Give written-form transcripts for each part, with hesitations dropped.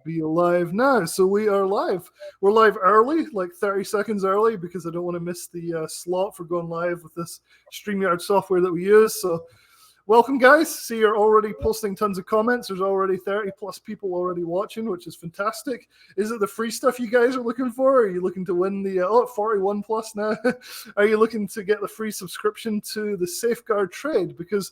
be live now. So we are live. We're live early, like 30 seconds early, because I don't want to miss the slot for going live with this StreamYard software that we use. So welcome, guys. See, you're already posting tons of comments. There's already 30 plus people already watching, which is fantastic. Is it the free stuff you guys are looking for? Are you looking to win the 41 plus now? Are you looking to get the free subscription to the Safeguard trade? Because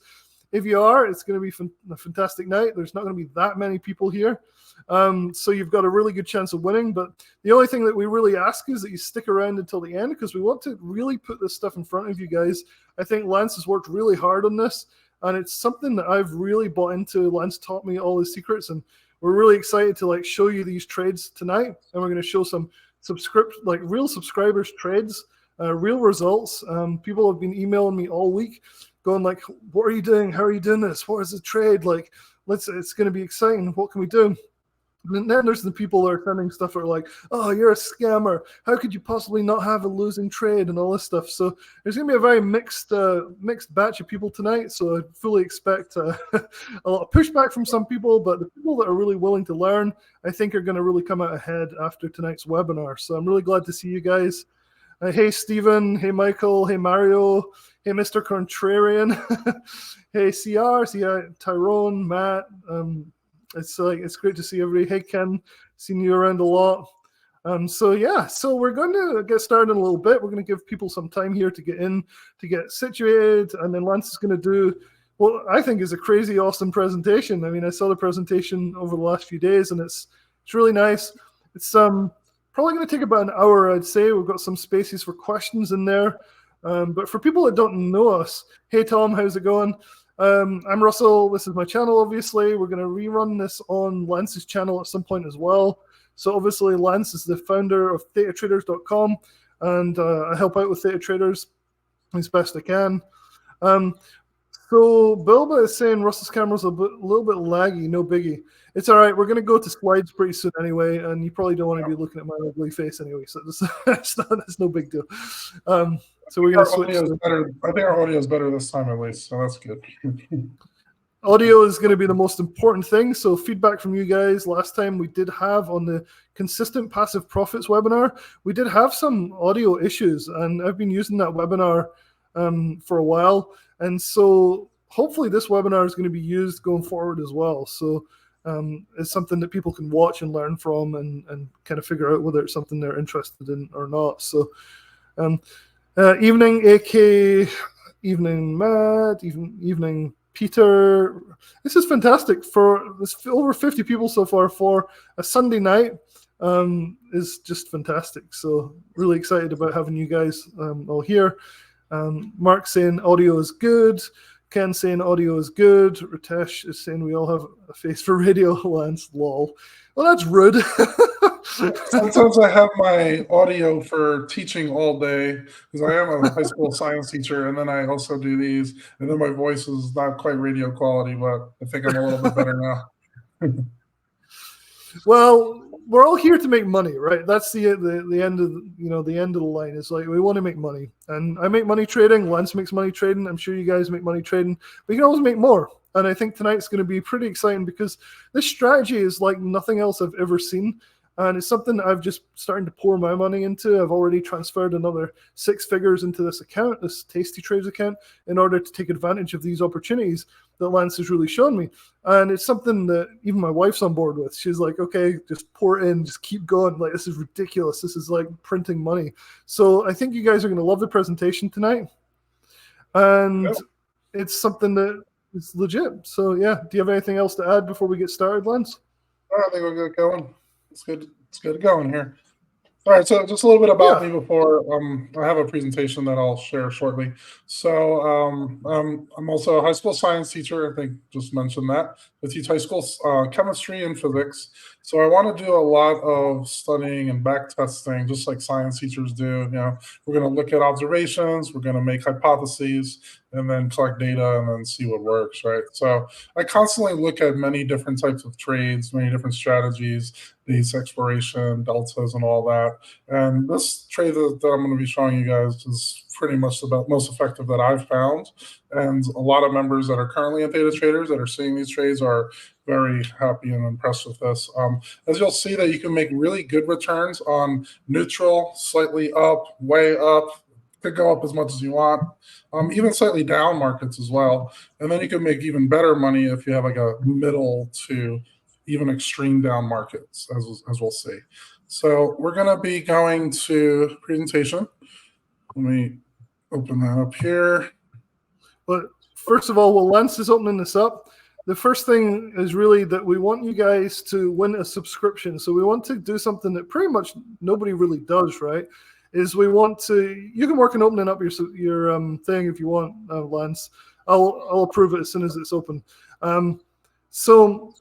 if you are, it's going to be a fantastic night. There's not going to be that many people here. So you've got a really good chance of winning. But the only thing that we really ask is that you stick around until the end, because we want to really put this stuff in front of you guys. I think Lance has worked really hard on this, and it's something that I've really bought into. Lance taught me all his secrets, and we're really excited to show you these trades tonight. And we're going to show some real subscribers trades, real results. People have been emailing me all week going what are you doing? How are you doing this? What is the trade? It's going to be exciting. What can we do? And then there's the people that are sending stuff that are like, oh, you're a scammer. How could you possibly not have a losing trade and all this stuff? So there's going to be a very mixed batch of people tonight. So I fully expect a lot of pushback from some people, but the people that are really willing to learn, I think are going to really come out ahead after tonight's webinar. So I'm really glad to see you guys. Hey, Stephen. Hey, Michael. Hey, Mario. Hey, Mr. Contrarian. Hey, CR, Tyrone, Matt. It's great to see everybody. Hey, Ken, seen you around a lot. So we're going to get started in a little bit. We're going to give people some time here to get situated, and then Lance is going to do what I think is a crazy awesome presentation. I mean, I saw the presentation over the last few days, and it's really nice. It's probably going to take about an hour, I'd say. We've got some spaces for questions in there. But for people that don't know us, hey Tom, how's it going? I'm Russell. This is my channel, obviously. We're going to rerun this on Lance's channel at some point as well. So obviously Lance is the founder of ThetaTraders.com, and I help out with Theta Traders as best I can. So Bilba is saying Russell's camera's a little bit laggy, no biggie. It's all right. We're going to go to slides pretty soon anyway, and you probably don't want to be looking at my ugly face anyway, so that's no big deal. So we're going to switch. I think our audio is better this time at least, so that's good. Audio is going to be the most important thing, so feedback from you guys. Last time we did have on the Consistent Passive Profits webinar, we did have some audio issues, and I've been using that webinar for a while, and so hopefully this webinar is going to be used going forward as well. So it's something that people can watch and learn from and kind of figure out whether it's something they're interested in or not. So evening, AK, evening, Matt, evening, Peter. This is fantastic. For this, over 50 people so far for a Sunday night is just fantastic. So really excited about having you guys all here. Mark saying audio is good. Ken saying audio is good. Ritesh is saying we all have a face for radio. Lance, lol. Well, that's rude. Sometimes I have my audio for teaching all day because I am a high school science teacher, and then I also do these, and then my voice is not quite radio quality, but I think I'm a little bit better now. Well, we're all here to make money, right? That's the end of the end of the line. Is we want to make money, and I make money trading. Lance makes money trading. I'm sure you guys make money trading. But you can always make more. And I think tonight's going to be pretty exciting because this strategy is like nothing else I've ever seen. And it's something I've just starting to pour my money into. I've already transferred another 6 figures into this account, this Tasty Trades account, in order to take advantage of these opportunities that Lance has really shown me. And it's something that even my wife's on board with. She's like, okay, just pour in, just keep going. This is ridiculous. This is like printing money. So I think you guys are going to love the presentation tonight. And It's something that is legit. So yeah, do you have anything else to add before we get started, Lance? I think we'll get going. It's good going here. All right, so just a little bit about me before I have a presentation that I'll share shortly. So I'm also a high school science teacher. I think just mentioned that. I teach high school chemistry and physics. So I want to do a lot of studying and back testing, just like science teachers do. We're going to look at observations. We're going to make hypotheses, and then collect data and then see what works, right? So I constantly look at many different types of trades, many different strategies, base exploration, deltas, and all that. And this trade that I'm going to be showing you guys is pretty much the most effective that I've found. And a lot of members that are currently at Data Traders that are seeing these trades are very happy and impressed with this. As you'll see that you can make really good returns on neutral, slightly up, way up, could go up as much as you want, even slightly down markets as well. And then you can make even better money if you have like a middle to even extreme down markets, as we'll see. So we're going to be going to presentation. Let me open that up here. But first of all, while Lance is opening this up, the first thing is really that we want you guys to win a subscription. So we want to do something that pretty much nobody really does, right? Is we want to, you can work on opening up your thing if you want, Lance. I'll approve it as soon as it's open. So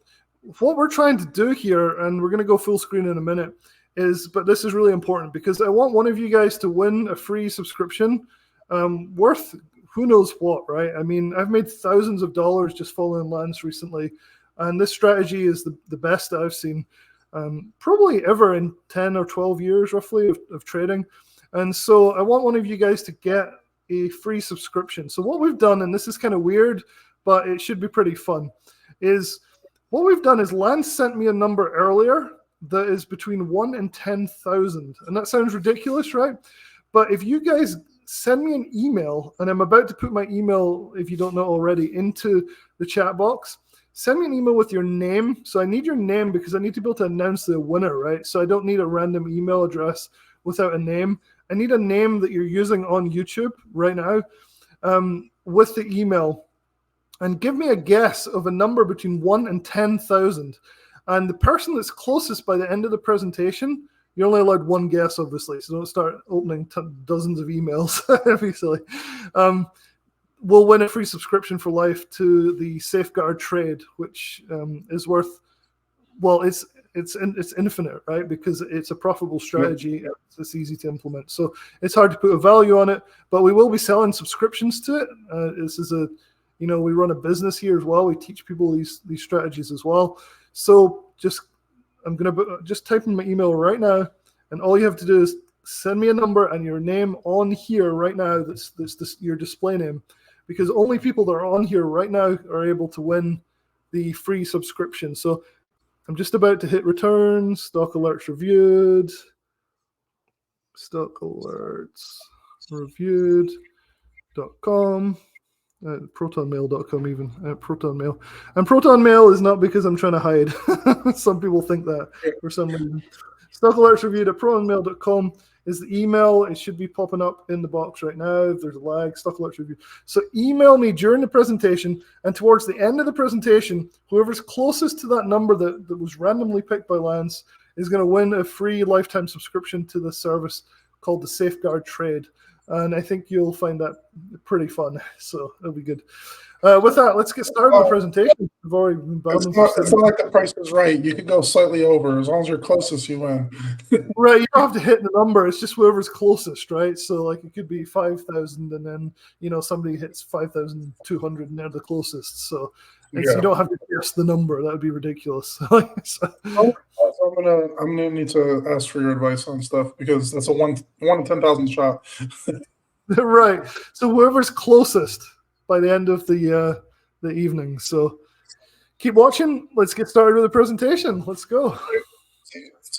what we're trying to do here, and we're going to go full screen in a minute, but this is really important because I want one of you guys to win a free subscription worth who knows what, right? I mean, I've made thousands of dollars just following Lance recently, and this strategy is the best that I've seen probably ever in 10 or 12 years roughly of trading. And so I want one of you guys to get a free subscription. So what we've done, and this is kind of weird, but it should be pretty fun, is what we've done is Lance sent me a number earlier that is between 1 and 10,000. And that sounds ridiculous, right? But if you guys send me an email, and I'm about to put my email, if you don't know already, into the chat box. Send me an email with your name. So I need your name because I need to be able to announce the winner, right? So I don't need a random email address without a name. I need a name that you're using on YouTube right now with the email. And give me a guess of a number between 1 and 10,000. And the person that's closest by the end of the presentation, you're only allowed one guess, obviously, so don't start opening dozens of emails. That'd be silly. We'll win a free subscription for life to the Safeguard trade, which is worth, well, it's infinite, right? Because it's a profitable strategy. Yep. It's easy to implement. So it's hard to put a value on it, but we will be selling subscriptions to it. This is we run a business here as well. We teach people these strategies as well. So I'm going to just type in my email right now, and all you have to do is send me a number and your name on here right now. That's your display name, because only people that are on here right now are able to win the free subscription. So I'm just about to hit return, stock alerts reviewed, stockalertsreviewed.com. protonmail.com even protonmail, and protonmail is not because I'm trying to hide. Some people think that for some reason. Stock alerts reviewed at protonmail.com is the email. It should be popping up in the box right now. If there's a lag, stock alerts review. So email me during the presentation, and towards the end of the presentation, whoever's closest to that number that was randomly picked by Lance is going to win a free lifetime subscription to the service called the Safeguard Trade. And I think you'll find that pretty fun. So it'll be good. With that, let's get started with the presentation. I've already been it's not like the price is right. You can go slightly over. As long as you're closest, you win. Right. You don't have to hit the number. It's just whoever's closest, right? So like it could be 5,000 and then, somebody hits 5,200 and they're the closest. So you don't have to guess the number. That would be ridiculous. I'm gonna need to ask for your advice on stuff because that's a 1 in 10,000 shot. Right. So whoever's closest by the end of the evening. So keep watching. Let's get started with the presentation. Let's go. Is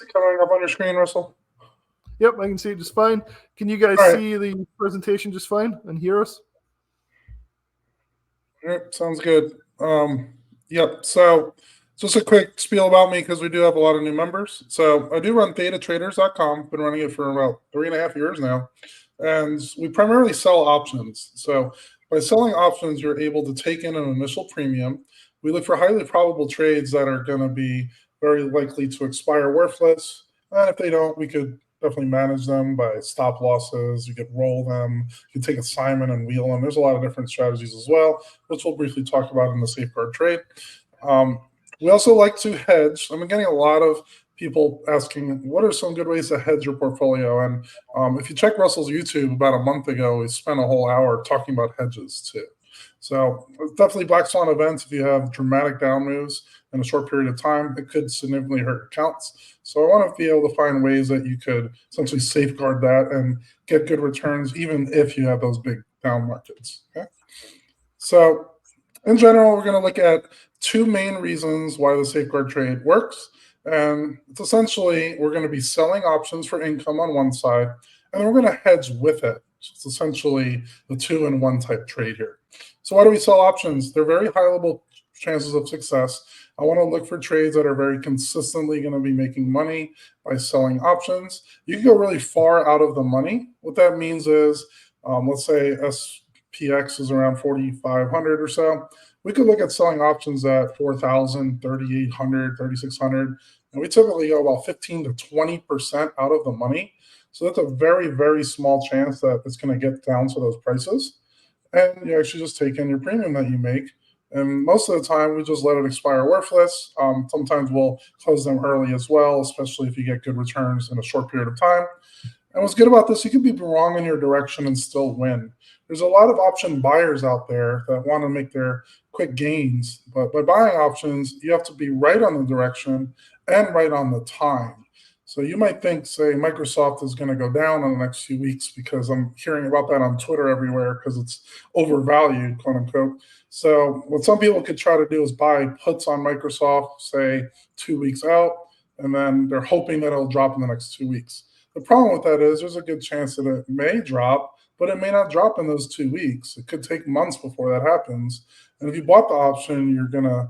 it coming up on your screen, Russell? Yep, I can see it just fine. Can you guys see the presentation just fine and hear us? Yep, sounds good. Yep. So just a quick spiel about me because we do have a lot of new members. So I do run datatraders.com. Been running it for about 3.5 years now. And we primarily sell options. So by selling options, you're able to take in an initial premium. We look for highly probable trades that are going to be very likely to expire worthless. And if they don't, we could definitely manage them by stop losses. You could roll them. You could take assignment and wheel them. There's a lot of different strategies as well, which we'll briefly talk about in the Safeguard trade. We also like to hedge. I'm getting a lot of people asking, what are some good ways to hedge your portfolio? And if you check Russell's YouTube about a month ago, we spent a whole hour talking about hedges too. So definitely black swan events. If you have dramatic down moves in a short period of time, it could significantly hurt accounts. So I want to be able to find ways that you could essentially safeguard that and get good returns, even if you have those big down markets. Okay. So in general, we're going to look at two main reasons why the safeguard trade works. And it's essentially, we're going to be selling options for income on one side, and then we're going to hedge with it. It's essentially the 2-in-1 type trade here. So why do we sell options? They're very high level chances of success. I want to look for trades that are very consistently going to be making money by selling options. You can go really far out of the money. What that means is, let's say SPX is around 4,500 or so. We could look at selling options at 4,000, 3,800, 3,600, and we typically go about 15 to 20% out of the money. So that's a very, very small chance that it's going to get down to those prices. And you actually just take in your premium that you make. And most of the time, we just let it expire worthless. Sometimes we'll close them early as well, especially if you get good returns in a short period of time. And what's good about this, you can be wrong in your direction and still win. There's a lot of option buyers out there that want to make their quick gains. But by buying options, you have to be right on the direction and right on the time. So you might think, say, Microsoft is going to go down in the next few weeks because I'm hearing about that on Twitter everywhere because it's overvalued, quote unquote. So what some people could try to do is buy puts on Microsoft, say 2 weeks out, and then they're hoping that it'll drop in the next 2 weeks. The problem with that is there's a good chance that it may drop, but it may not drop in those 2 weeks. It could take months before that happens. And if you bought the option, you're going to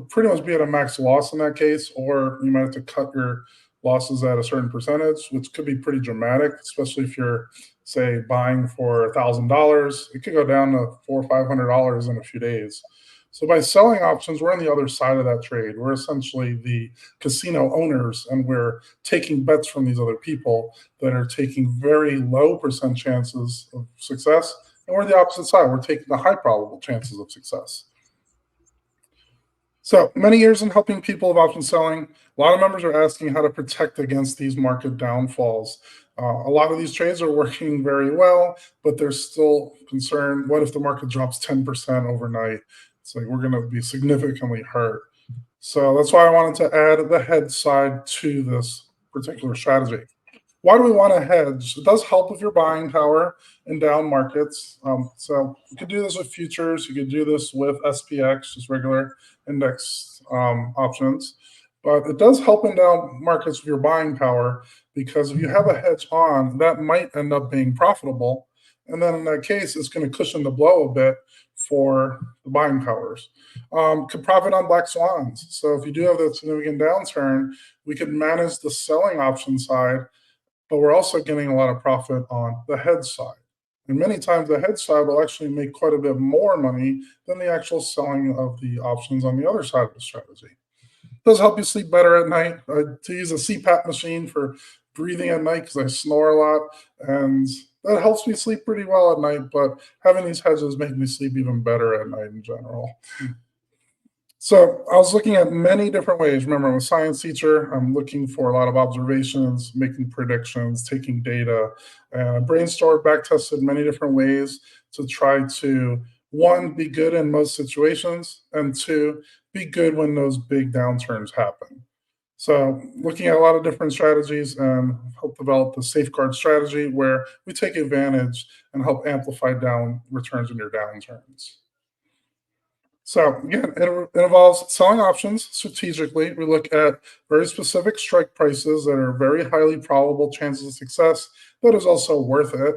pretty much be at a max loss in that case, or you might have to cut your losses at a certain percentage, which could be pretty dramatic, especially if you're, say, buying for $1,000. It could go down to $400 or $500 in a few days. So by selling options, we're on the other side of that trade. We're essentially the casino owners, and we're taking bets from these other people that are taking very low percent chances of success. And we're the opposite side. We're taking the high probable chances of success. So many years in helping people with option selling, a lot of members are asking how to protect against these market downfalls. A lot of these trades are working very well, but they're still concerned. What if the market drops 10% overnight? It's like we're going to be significantly hurt. So that's why I wanted to add the hedge side to this particular strategy. Why do we want to hedge? It does help with your buying power in down markets. So you could do this with futures. You could do this with SPX, just regular index options. But it does help in down markets with your buying power because if you have a hedge on, that might end up being profitable. And then in that case, it's going to cushion the blow a bit for the buying powers. Could profit on black swans. So if you do have that significant downturn, we could manage the selling option side, but we're also getting a lot of profit on the hedge side. And many times the hedge side will actually make quite a bit more money than the actual selling of the options on the other side of the strategy. It does help you sleep better at night. To use a CPAP machine for breathing at night because I snore a lot, and that helps me sleep pretty well at night, but having these hedges make me sleep even better at night in general. So I was looking at many different ways. Remember, I'm a science teacher. I'm looking for a lot of observations, making predictions, taking data, and I brainstormed, back tested many different ways to try to, one, be good in most situations, and two, be good when those big downturns happen. So looking at a lot of different strategies and help develop the safeguard strategy where we take advantage and help amplify down returns in your downturns. So again, it involves selling options strategically. We look at very specific strike prices that are very highly probable chances of success. That is also worth it.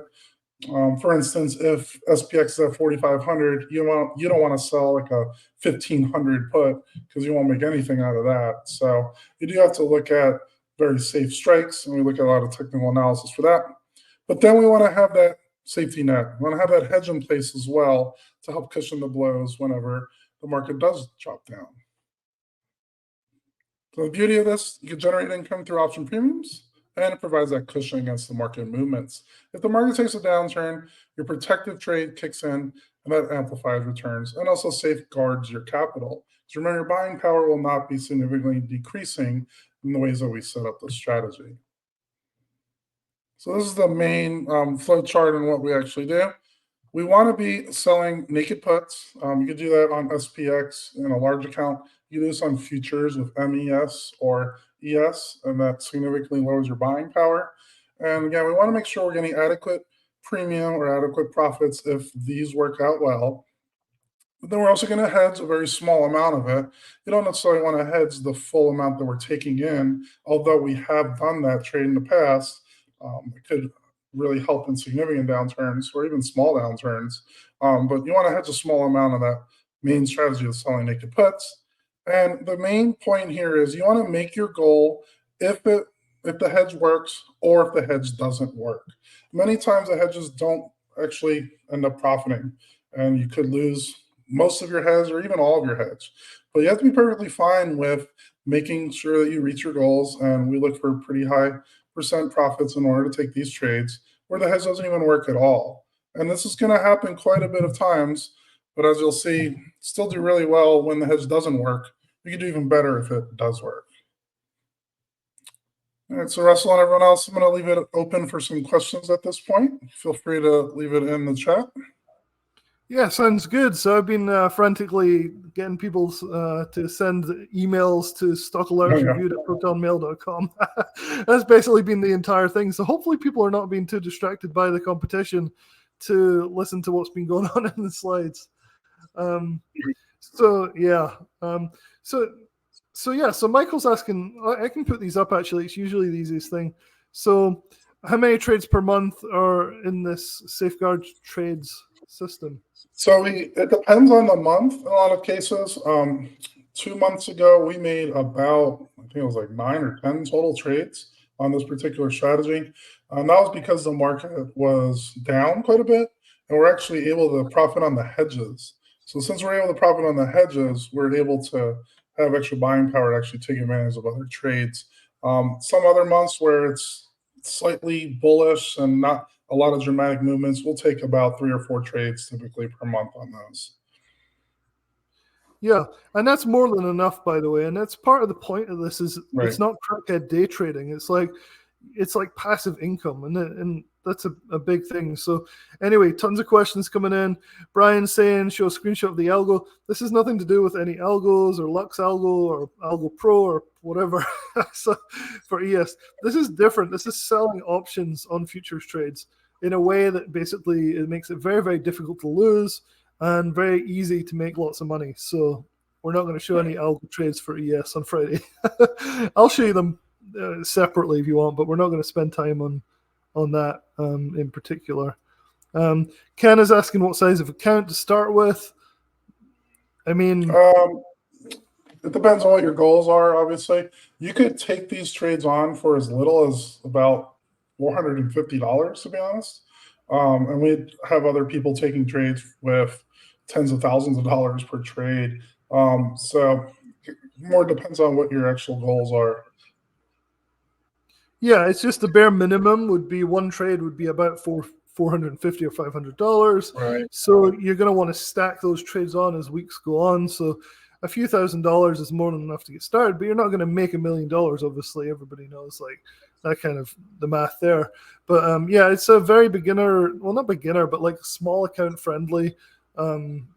For instance, if SPX is at 4,500, you don't want to sell like a 1,500 put because you won't make anything out of that. So you do have to look at very safe strikes, and we look at a lot of technical analysis for that. But then we want to have that safety net. We want to have that hedge in place as well to help cushion the blows whenever the market does drop down. So the beauty of this, you can generate income through option premiums, and it provides that cushion against the market movements. If the market takes a downturn, your protective trade kicks in, and that amplifies returns and also safeguards your capital. So remember, your buying power will not be significantly decreasing in the ways that we set up the strategy. So this is the main flow chart and what we actually do. We want to be selling naked puts. You can do that on SPX in a large account. You do this on futures with MES or ES, and that significantly lowers your buying power. And again, we want to make sure we're getting adequate premium or adequate profits if these work out well. But then we're also going to hedge a very small amount of it. You don't necessarily want to hedge the full amount that we're taking in, although we have done that trade in the past. It could really help in significant downturns or even small downturns. But you want to hedge a small amount of that main strategy of selling naked puts. And the main point here is you want to make your goal if the hedge works or if the hedge doesn't work. Many times the hedges don't actually end up profiting, and you could lose most of your hedge or even all of your hedge. But you have to be perfectly fine with making sure that you reach your goals. And we look for pretty high percent profits in order to take these trades where the hedge doesn't even work at all. And this is going to happen quite a bit of times. But as you'll see, still do really well when the hedge doesn't work. You can do even better if it does work. All right, so Russell and everyone else, I'm going to leave it open for some questions at this point. Feel free to leave it in the chat. Yeah, sounds good. So I've been frantically getting people to send emails to stockalertsreviewed@protonmail.com. That's basically been the entire thing. So hopefully people are not being too distracted by the competition to listen to what's been going on in the slides. So Michael's asking, I can put these up actually. It's usually the easiest thing. So how many trades per month are in this safeguard trades system? So it depends on the month in a lot of cases. 2 months ago, we made about, I think it was like 9 or 10 total trades on this particular strategy. That was because the market was down quite a bit, and we're actually able to profit on the hedges. So since we're able to profit on the hedges, we're able to have extra buying power to actually take advantage of other trades. Some other months where it's slightly bullish and not a lot of dramatic movements, we'll take about 3 or 4 trades typically per month on those. Yeah, and that's more than enough, by the way. And that's part of the point of this is Right. It's not crackhead day trading. It's like passive income, and that's a big thing. So anyway, tons of questions coming in. Brian saying, show a screenshot of the algo. This has nothing to do with any algos or Lux Algo or Algo Pro or whatever. So for ES, this is different. This is selling options on futures trades in a way that basically it makes it very, very difficult to lose and very easy to make lots of money. So we're not going to show any algo trades for ES on Friday. I'll show you them separately if you want, but we're not going to spend time on that in particular. Ken is asking what size of account to start with. I mean, it depends on what your goals are. Obviously, you could take these trades on for as little as about $450, to be honest. And we have other people taking trades with tens of thousands of dollars per trade. So more depends on what your actual goals are. Yeah, it's just the bare minimum would be one trade would be about $450 or $500. Right. So you're going to want to stack those trades on as weeks go on. So a few $1,000s is more than enough to get started, but you're not going to make $1 million. Obviously, everybody knows like that kind of the math there. But yeah, it's a very beginner, well, not beginner, but like small account friendly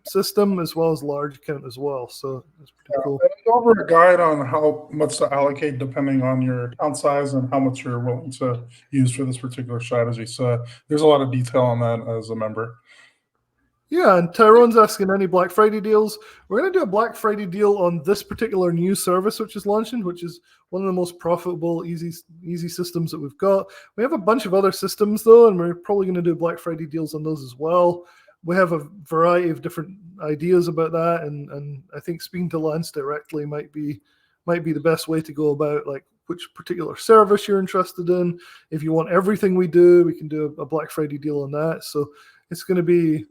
system as well as large account as well. So it's pretty cool. And I go over a guide on how much to allocate depending on your account size and how much you're willing to use for this particular strategy. So there's a lot of detail on that as a member. Yeah, and Tyrone's asking any Black Friday deals. We're going to do a Black Friday deal on this particular new service which is launching, which is one of the most profitable, easy systems that we've got. We have a bunch of other systems though, and we're probably going to do Black Friday deals on those as well. We have a variety of different ideas about that, and I think speaking to Lance directly might be the best way to go about like which particular service you're interested in. If you want everything we do, we can do a Black Friday deal on that. So it's going to be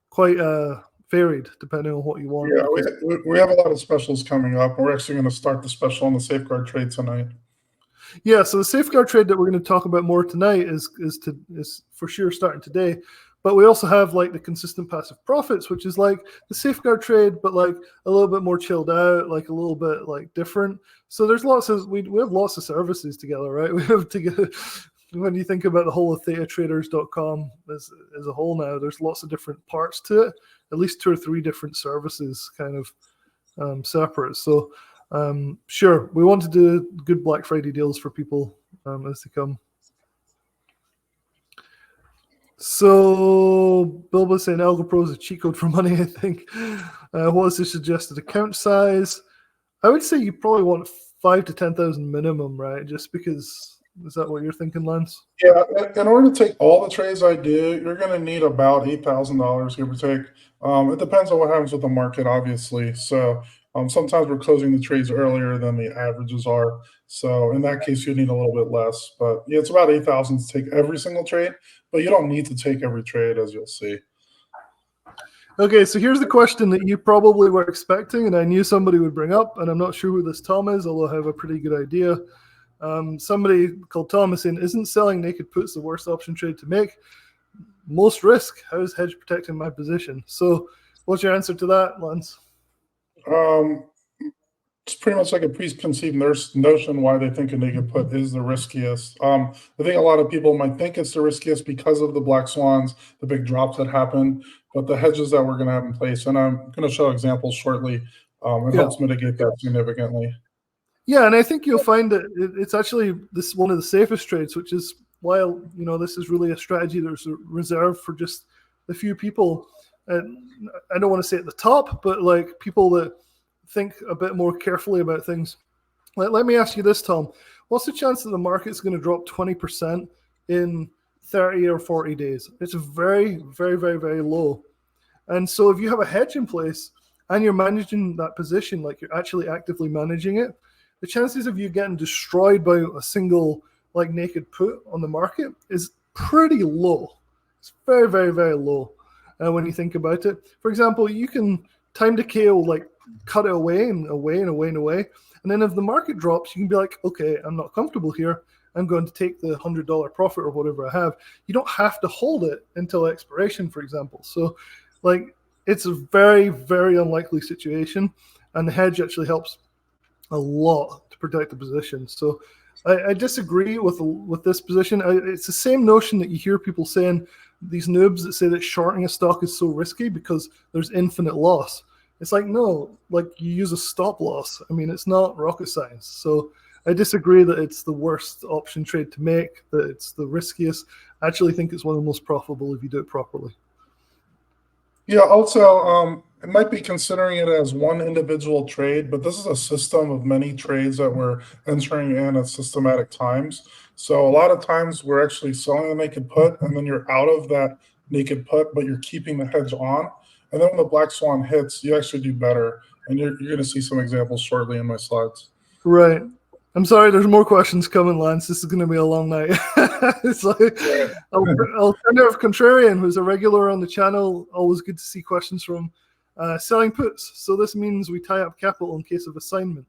quite varied depending on what you want. Yeah, we have a lot of specials coming up. We're actually going to start the special on the safeguard trade tonight. Yeah, so the safeguard trade that we're going to talk about more tonight is for sure starting today. But we also have like the consistent passive profits, which is like the safeguard trade, but like a little bit more chilled out, like a little bit like different. So there's lots of we have lots of services together, right? We have together when you think about the whole of thetatraders.com as a whole now, there's lots of different parts to it, at least 2 or 3 different services kind of separate. So sure, we want to do good Black Friday deals for people as they come. So Bilbo's saying Algo Pro is a cheat code for money, I think. What is the suggested account size? I would say you probably want 5 to 10,000 minimum, right? Just because, is that what you're thinking, Lance? Yeah, in order to take all the trades I do, you're going to need about $8,000, give or take. It depends on what happens with the market, obviously. So sometimes we're closing the trades earlier than the averages are. So in that case, you need a little bit less. But yeah, it's about 8,000 to take every single trade. But you don't need to take every trade, as you'll see. Okay, so here's the question that you probably were expecting, and I knew somebody would bring up, and I'm not sure who this Tom is, although I have a pretty good idea. Somebody called Tom is saying, isn't selling naked puts the worst option trade to make? Most risk. How is hedge protecting my position? So what's your answer to that, Lance? It's pretty much like a preconceived notion why they think a naked put is the riskiest. I think a lot of people might think it's the riskiest because of the black swans, the big drops that happen, but the hedges that we're going to have in place, and I'm going to show examples shortly, it helps mitigate that significantly. Yeah, and I think you'll find that it's actually this one of the safest trades, which is why this is really a strategy that's reserved for just a few people. And I don't want to say at the top, but like people that think a bit more carefully about things. Let me ask you this, Tom. What's the chance that the market's going to drop 20% in 30 or 40 days? It's very, very, very, very low. And so if you have a hedge in place and you're managing that position, like you're actually actively managing it, the chances of you getting destroyed by a single like naked put on the market is pretty low. It's very, very, very low when you think about it. For example, you can time decay will like cut it away and away and away and away. And then if the market drops, you can be like, okay, I'm not comfortable here. I'm going to take the $100 profit or whatever I have. You don't have to hold it until expiration, for example. So like it's a very, very unlikely situation. And the hedge actually helps a lot to protect the position. So I disagree with this position. It's the same notion that you hear people saying, these noobs that say that shorting a stock is so risky because there's infinite loss. It's like, no, like you use a stop loss. I mean, it's not rocket science. So I disagree that it's the worst option trade to make, that it's the riskiest. I actually think it's one of the most profitable if you do it properly. Yeah, also, it might be considering it as one individual trade, but this is a system of many trades that we're entering in at systematic times. So a lot of times we're actually selling a naked put, and then you're out of that naked put, but you're keeping the hedge on. And then when the black swan hits, you actually do better. And you're going to see some examples shortly in my slides. Right. I'm sorry, there's more questions coming, Lance. This is going to be a long night. It's like Alternative Contrarian, who's a regular on the channel. Always good to see questions from selling puts. So this means we tie up capital in case of assignment.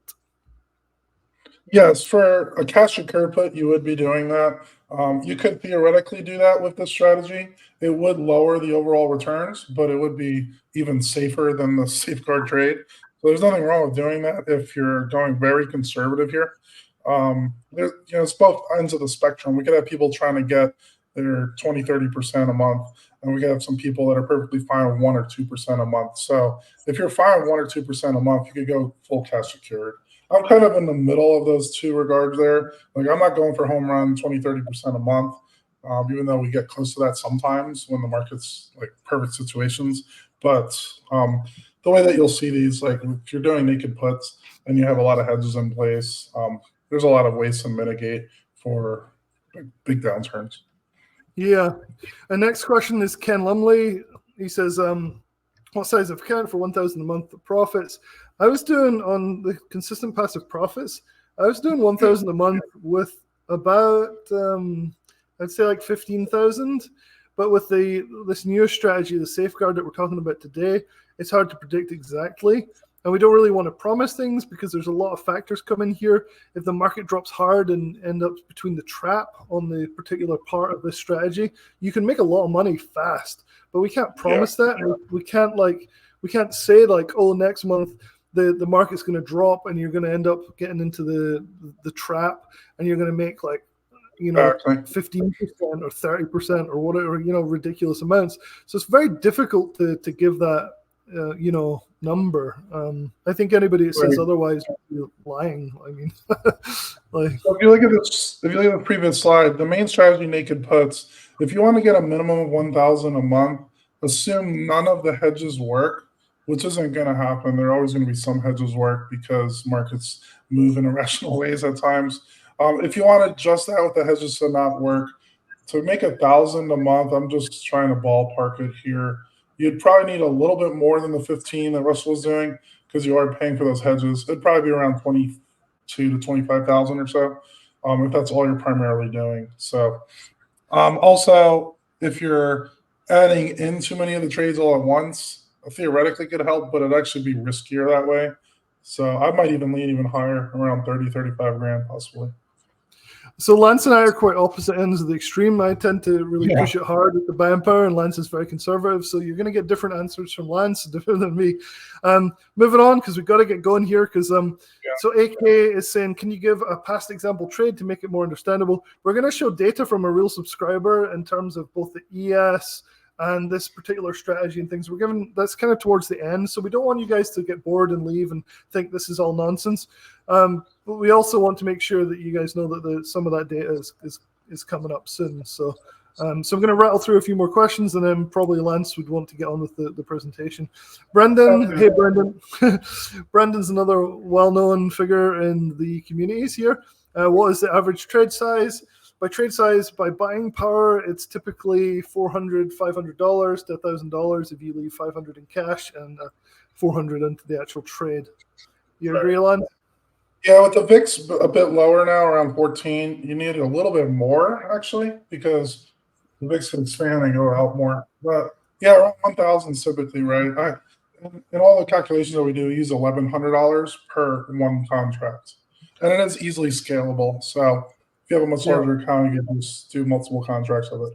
Yes, for a cash occur put, you would be doing that. You could theoretically do that with this strategy. It would lower the overall returns, but it would be even safer than the safeguard trade. So there's nothing wrong with doing that if you're going very conservative here. It's both ends of the spectrum. We could have people trying to get their 20, 30% a month, and we could have some people that are perfectly fine with 1 or 2% a month. So if you're fine with 1 or 2% a month, you could go full cash secured. I'm kind of in the middle of those two regards there. Like I'm not going for home run 20, 30% a month, even though we get close to that sometimes when the market's like perfect situations. But the way that you'll see these, like if you're doing naked puts and you have a lot of hedges in place, there's a lot of ways to mitigate for big downturns. Yeah. And next question is Ken Lumley. He says, what size of account for 1,000 a month of profits? I was doing on the consistent passive profits, I was doing 1,000 a month with about, I'd say like 15,000. But with this new strategy, the safeguard that we're talking about today, it's hard to predict exactly. And we don't really want to promise things because there's a lot of factors come in here. If the market drops hard and end up between the trap on the particular part of this strategy, you can make a lot of money fast. But we can't promise that. We can't say like, oh, next month the market's going to drop and you're going to end up getting into the trap and you're going to make like, 15% or 30% or whatever, ridiculous amounts. So it's very difficult to give that, number. I think anybody that says otherwise is lying. I mean, so if you look at the previous slide, the main strategy naked puts, if you want to get a minimum of 1,000 a month, assume none of the hedges work, which isn't going to happen. There are always going to be some hedges work because markets move in irrational ways at times. If you want to adjust that with the hedges to not work, to make 1,000 a month, I'm just trying to ballpark it here. You'd probably need a little bit more than the 15 that Russell was doing because you are paying for those hedges. It'd probably be around 22 to 25,000 or so, if that's all you're primarily doing. So, also, if you're adding in too many of the trades all at once, theoretically could help, but it'd actually be riskier that way. So I might even lean even higher, around 30, 35 grand possibly. So Lance and I are quite opposite ends of the extreme. I tend to really push it hard with the buying power, and Lance is very conservative. So you're going to get different answers from Lance, different than me. Moving on, because we've got to get going here. Because so AK is saying, can you give a past example trade to make it more understandable? We're going to show data from a real subscriber in terms of both the ES and this particular strategy and things. We're given that's kind of towards the end, so we don't want you guys to get bored and leave and think this is all nonsense. But we also want to make sure that you guys know that some of that data is coming up soon. So I'm going to rattle through a few more questions, and then probably Lance would want to get on with the presentation. Brendan, hey Brendan. Brendan's another well-known figure in the communities here. What is the average trade size? By trade size, by buying power, it's typically $400, $500 to $1,000 if you leave 500 in cash and 400 into the actual trade. You agree, Lance? Yeah, with the VIX a bit lower now, around 14, you need a little bit more actually because the VIX can expand and go out more. But yeah, around 1,000 typically, right? In all the calculations that we do, we use $1,100 per one contract, and it is easily scalable. So if you have a much larger account, you can just do multiple contracts of it.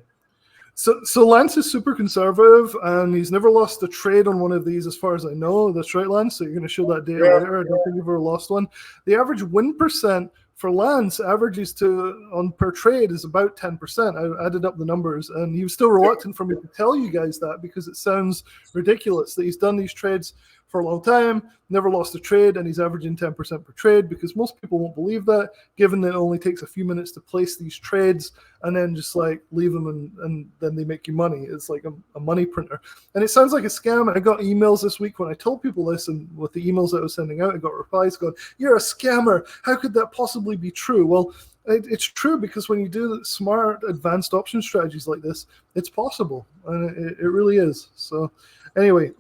So Lance is super conservative, and he's never lost a trade on one of these, as far as I know. That's right, Lance. So you're going to show that data later. I don't think you've ever lost one. The average win percent for Lance averages on per trade is about 10%. I added up the numbers, and he was still reluctant for me to tell you guys that because it sounds ridiculous that he's done these trades for a long time, never lost a trade, and he's averaging 10% per trade, because most people won't believe that, given that it only takes a few minutes to place these trades and then just like leave them and then they make you money. It's like a money printer. And it sounds like a scam. I got emails this week when I told people this, and with the emails that I was sending out, I got replies going, "You're a scammer. How could that possibly be true?" Well, it's true, because when you do smart advanced option strategies like this, it's possible, and it really is. So anyway,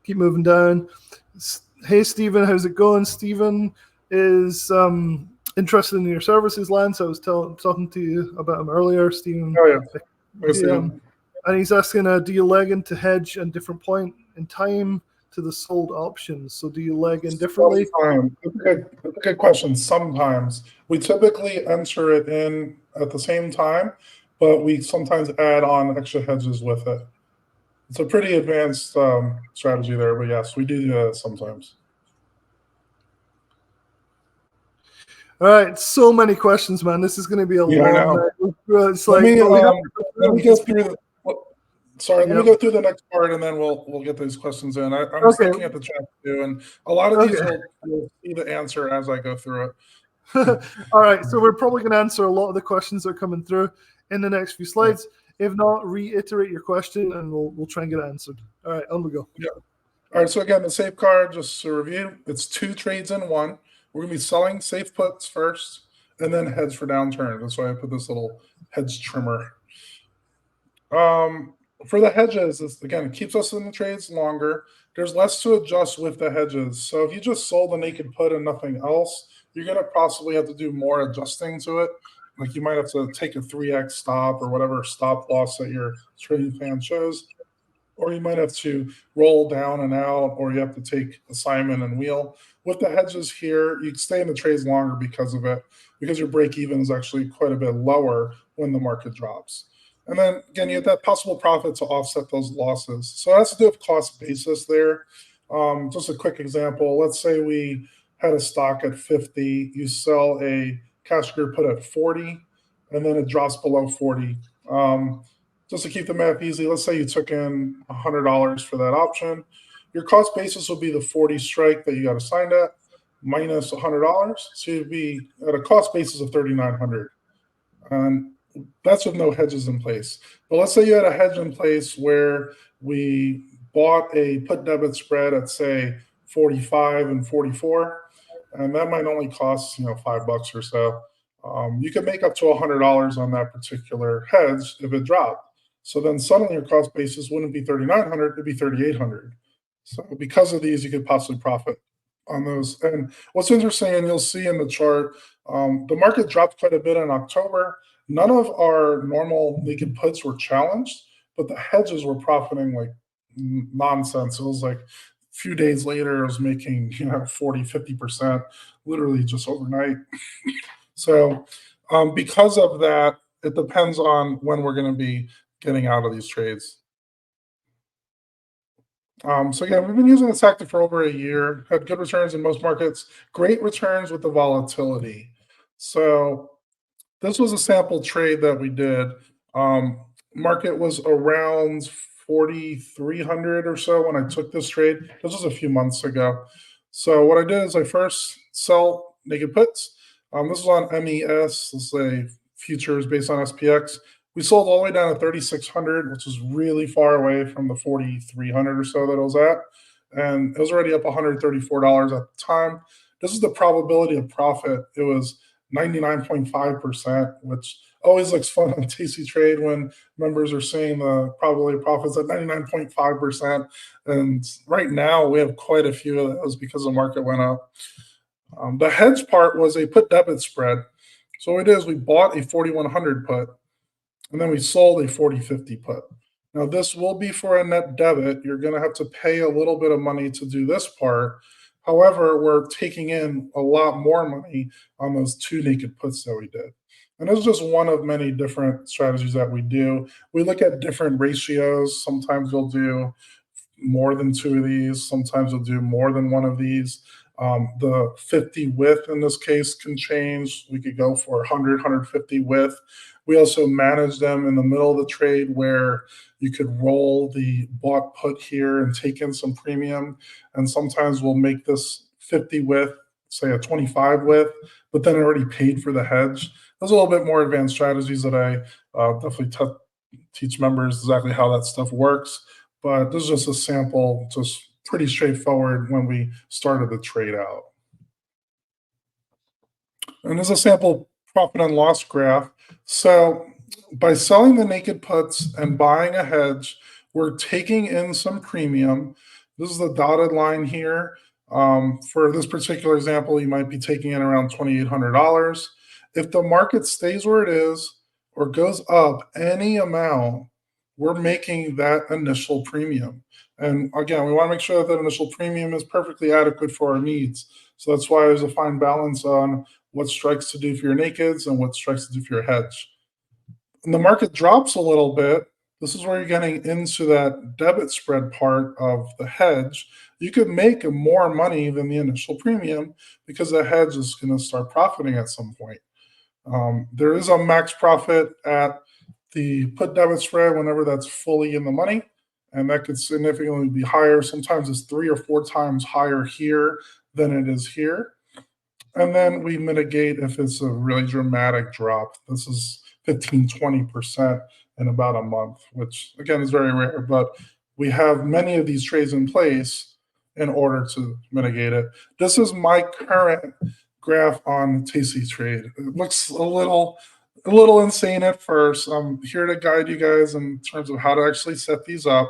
keep moving down. Hey, Stephen, how's it going? Stephen is interested in your services, Lance. I was talking to you about him earlier, Stephen. And he's asking, do you leg into hedge at different point in time to the sold options? So do you leg in differently? That's a good question. Sometimes. We typically enter it in at the same time, but we sometimes add on extra hedges with it. It's a pretty advanced strategy there, but yes, we do that sometimes. All right, so many questions, man. This is going to be a long night. It's let me go through the next part, and then we'll get these questions in. I'm just looking at the chat too, and a lot of these will see the answer as I go through it. All right, so we're probably going to answer a lot of the questions that are coming through in the next few slides. If not, reiterate your question, and we'll try and get it answered. All right, on we go. Yeah. All right, so again, the safeguard, just to review, it's 2 trades in one. We're going to be selling safe puts first, and then hedge for downturn. That's why I put this little hedge trimmer. For the hedges, again, it keeps us in the trades longer. There's less to adjust with the hedges. So if you just sold a naked put and nothing else, you're going to possibly have to do more adjusting to it. Like you might have to take a 3x stop or whatever stop loss that your trading plan shows. or you might have to roll down and out, or you have to take assignment and wheel. With the hedges here, you stay in the trades longer because of it, because your break even is actually quite a bit lower when the market drops. And then again, you have that possible profit to offset those losses. So that's to do with cost basis there. Just a quick example. Let's say we had a stock at 50, you sell a cash gear put at 40, and then it drops below 40. Just to keep the math easy, let's say you took in $100 for that option. Your cost basis will be the 40 strike that you got assigned at minus $100. So you'd be at a cost basis of 3,900. And that's with no hedges in place. But let's say you had a hedge in place where we bought a put debit spread at say 45 and 44, and that might only cost $5 or so. You could make up to $100 on that particular hedge if it dropped. So then suddenly your cost basis wouldn't be 3,900, it'd be 3,800. So because of these, you could possibly profit on those. And what's interesting, and you'll see in the chart, the market dropped quite a bit in October. None of our normal naked puts were challenged, but the hedges were profiting like nonsense. It was like a few days later, it was making 40, 50%, literally just overnight. So because of that, it depends on when we're going to be getting out of these trades. So again, we've been using this tactic for over a year, had good returns in most markets, great returns with the volatility. So this was a sample trade that we did. Market was around 4,300 or so when I took this trade. This was a few months ago. So what I did is I first sell naked puts. This was on MES, let's say futures based on SPX. We sold all the way down to 3,600, which is really far away from the 4,300 or so that it was at. And it was already up $134 at the time. This is the probability of profit. It was 99.5%, which always looks fun on TC Trade when members are seeing the probability of profits at 99.5%. And right now we have quite a few of those because the market went up. The hedge part was a put debit spread. So what it is, we bought a 4,100 put, and then we sold a 4050 put. Now this will be for a net debit. You're going to have to pay a little bit of money to do this part. However, we're taking in a lot more money on those two naked puts that we did. And this is just one of many different strategies that we do. We look at different ratios. Sometimes we'll do more than two of these. Sometimes we'll do more than one of these. The 50 width in this case can change. We could go for 100, 150 width. We also manage them in the middle of the trade where you could roll the bought put here and take in some premium. And sometimes we'll make this 50 width, say a 25 width, but then I already paid for the hedge. There's a little bit more advanced strategies that I definitely teach members exactly how that stuff works. But this is just a sample, just pretty straightforward when we started the trade out. And there's a sample profit and loss graph. So by selling the naked puts and buying a hedge, we're taking in some premium. This is the dotted line here. For this particular example, you might be taking in around $2,800. If the market stays where it is or goes up any amount, we're making that initial premium. And again, we want to make sure that that initial premium is perfectly adequate for our needs. So that's why there's a fine balance on what strikes to do for your nakeds and what strikes to do for your hedge. When the market drops a little bit, this is where you're getting into that debit spread part of the hedge. You could make more money than the initial premium because the hedge is going to start profiting at some point. There is a max profit at the put debit spread whenever that's fully in the money, and that could significantly be higher. Sometimes it's 3 or 4 times higher here than it is here. And then we mitigate if it's a really dramatic drop. This is 15, 20% in about a month, which again is very rare, but we have many of these trades in place in order to mitigate it. This is my current graph on TC Trade. It looks a little insane at first. I'm here to guide you guys in terms of how to actually set these up.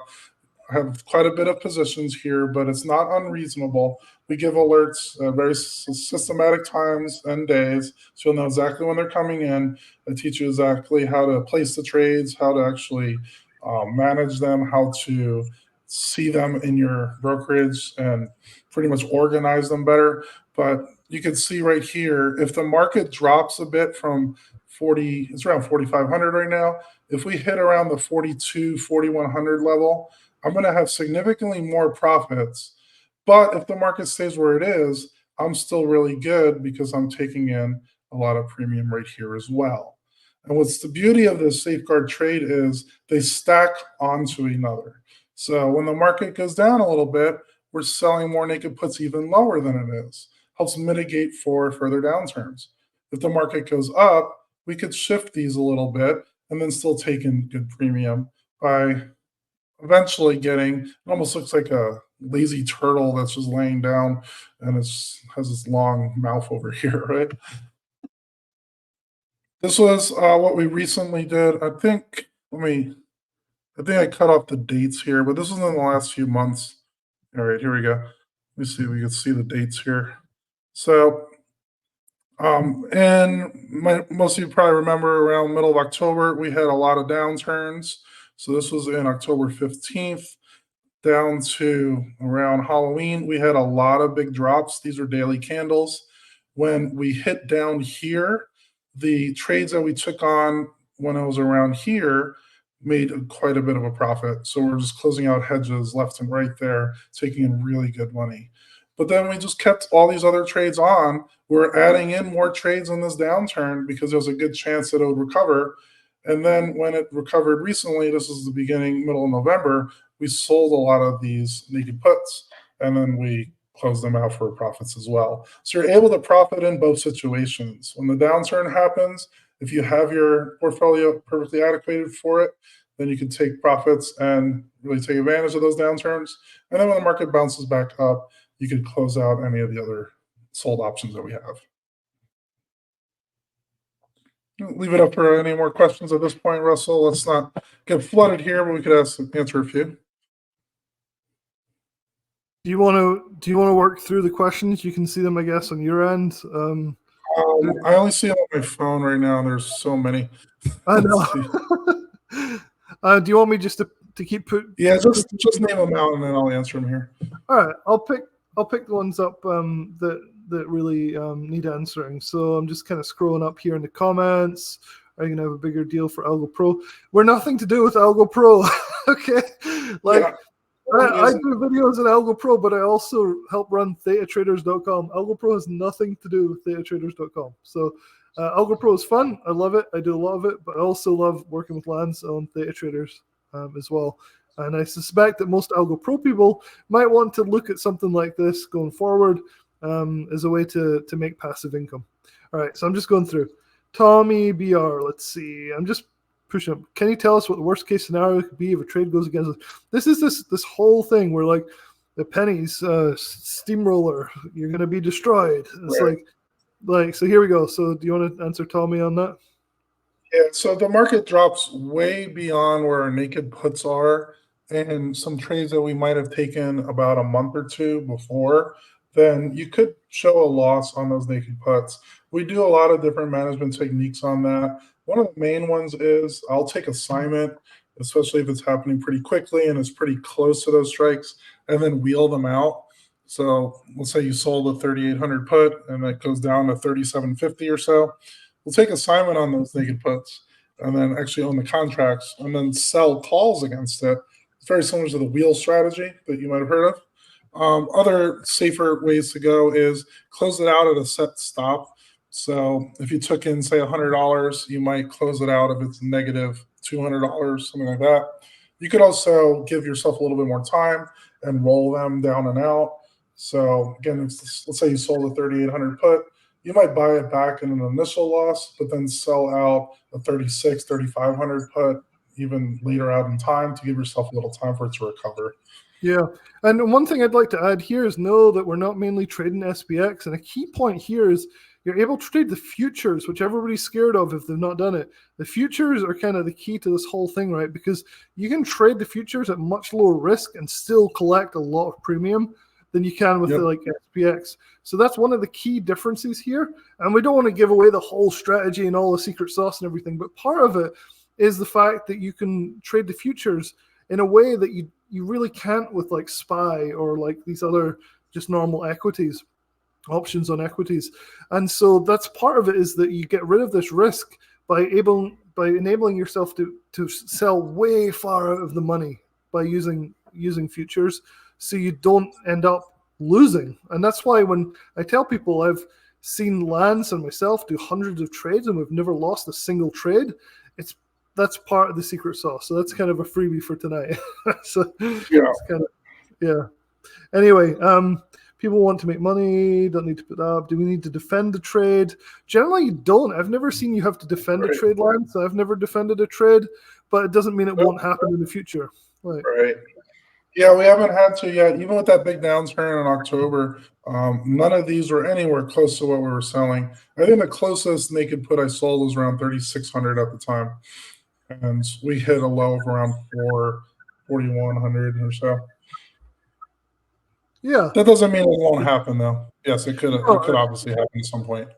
I have quite a bit of positions here, but it's not unreasonable. We give alerts at very systematic times and days, so you'll know exactly when they're coming in. I teach you exactly how to place the trades, how to actually manage them, how to see them in your brokerage, and pretty much organize them better. But you can see right here, if the market drops a bit from 40, it's around 4,500 right now. If we hit around the 42, 4,100 level, I'm going to have significantly more profits. But if the market stays where it is, I'm still really good because I'm taking in a lot of premium right here as well. And what's the beauty of this safeguard trade is they stack onto another. So when the market goes down a little bit, we're selling more naked puts even lower than it is. Helps mitigate for further downturns. If the market goes up, we could shift these a little bit and then still take in good premium by eventually getting, it almost looks like a lazy turtle that's just laying down and has this long mouth over here, right? This was what we recently did. I think I cut off the dates here, but this was in the last few months. All right, here we go. Let me see if we can see the dates here. So, most of you probably remember around middle of October, we had a lot of downturns. So this was in October 15th down to around Halloween. We had a lot of big drops. These are daily candles. When we hit down here, the trades that we took on when it was around here made quite a bit of a profit. So we're just closing out hedges left and right there, taking in really good money. But then we just kept all these other trades on. We're adding in more trades in this downturn because there's a good chance that it would recover. And then when it recovered recently, this is the beginning, middle of November, we sold a lot of these naked puts and then we closed them out for profits as well. So you're able to profit in both situations. When the downturn happens, if you have your portfolio perfectly adequate for it, then you can take profits and really take advantage of those downturns. And then when the market bounces back up, you can close out any of the other sold options that we have. Leave it up for any more questions at this point, Russell. Let's not get flooded here, but we could answer a few. Do you want to work through the questions? You can see them, I guess, on your end. I only see them on my phone right now. There's so many. I know. Do you want me just to keep put? Yeah, just name them out and then I'll answer them here. All right, I'll pick the ones up that really need answering. So I'm just kind of scrolling up here in the comments. Are you gonna have a bigger deal for Algo Pro? We're nothing to do with Algo Pro. Okay, like. Yeah. I do videos in Algo Pro, but I also help run ThetaTraders.com. Algo Pro has nothing to do with ThetaTraders.com. So Algo Pro is fun. I love it. I do a lot of it, but I also love working with Lance on ThetaTraders as well. And I suspect that most Algo Pro people might want to look at something like this going forward as a way to make passive income. All right, so I'm just going through. Tommy BR, let's see. I'm just pushing up. Can you tell us what the worst case scenario could be if a trade goes against us? This is this whole thing where like the pennies steamroller, you're gonna be destroyed. It's right. like so here we go. So do you want to answer Tommy on that? Yeah, so the market drops way beyond where our naked puts are and some trades that we might have taken about a month or two before, then you could show a loss on those naked puts. We do a lot of different management techniques on that. One of the main ones is I'll take assignment, especially if it's happening pretty quickly and it's pretty close to those strikes, and then wheel them out. So let's say you sold a 3,800 put and it goes down to 3,750 or so. We'll take assignment on those naked puts and then actually own the contracts and then sell calls against it. It's very similar to the wheel strategy that you might have heard of. Other safer ways to go is close it out at a set stop. So if you took in, say, $100, you might close it out if it's negative $200, something like that. You could also give yourself a little bit more time and roll them down and out. So again, let's say you sold a 3,800 put, you might buy it back in an initial loss, but then sell out a 3,500 put even later out in time to give yourself a little time for it to recover. Yeah, and one thing I'd like to add here is know that we're not mainly trading SPX, and a key point here is you're able to trade the futures, which everybody's scared of if they've not done it. The futures are kind of the key to this whole thing, right? Because you can trade the futures at much lower risk and still collect a lot of premium than you can with the like SPX. So that's one of the key differences here. And we don't want to give away the whole strategy and all the secret sauce and everything, but part of it is the fact that you can trade the futures in a way that you really can't with like SPY or like these other just normal equities, options on equities. And so that's part of it, is that you get rid of this risk by enabling yourself to sell way far out of the money by using futures, so you don't end up losing. And that's why when I tell people, I've seen Lance and myself do hundreds of trades and we've never lost a single trade, that's part of the secret sauce. So that's kind of a freebie for tonight. So Yeah. it's kind of, yeah. Anyway, people want to make money, don't need to put up. Do we need to defend the trade? Generally, you don't. I've never seen you have to defend a trade, Lance. I've never defended a trade, but it doesn't mean it won't happen in the future. Right. Yeah, we haven't had to yet. Even with that big downturn in October, none of these were anywhere close to what we were selling. I think the closest naked put I sold was around 3,600 at the time, and we hit a low of around 4,100 or so. Yeah. That doesn't mean it won't happen, though. Yes, it could. It could obviously happen at some point.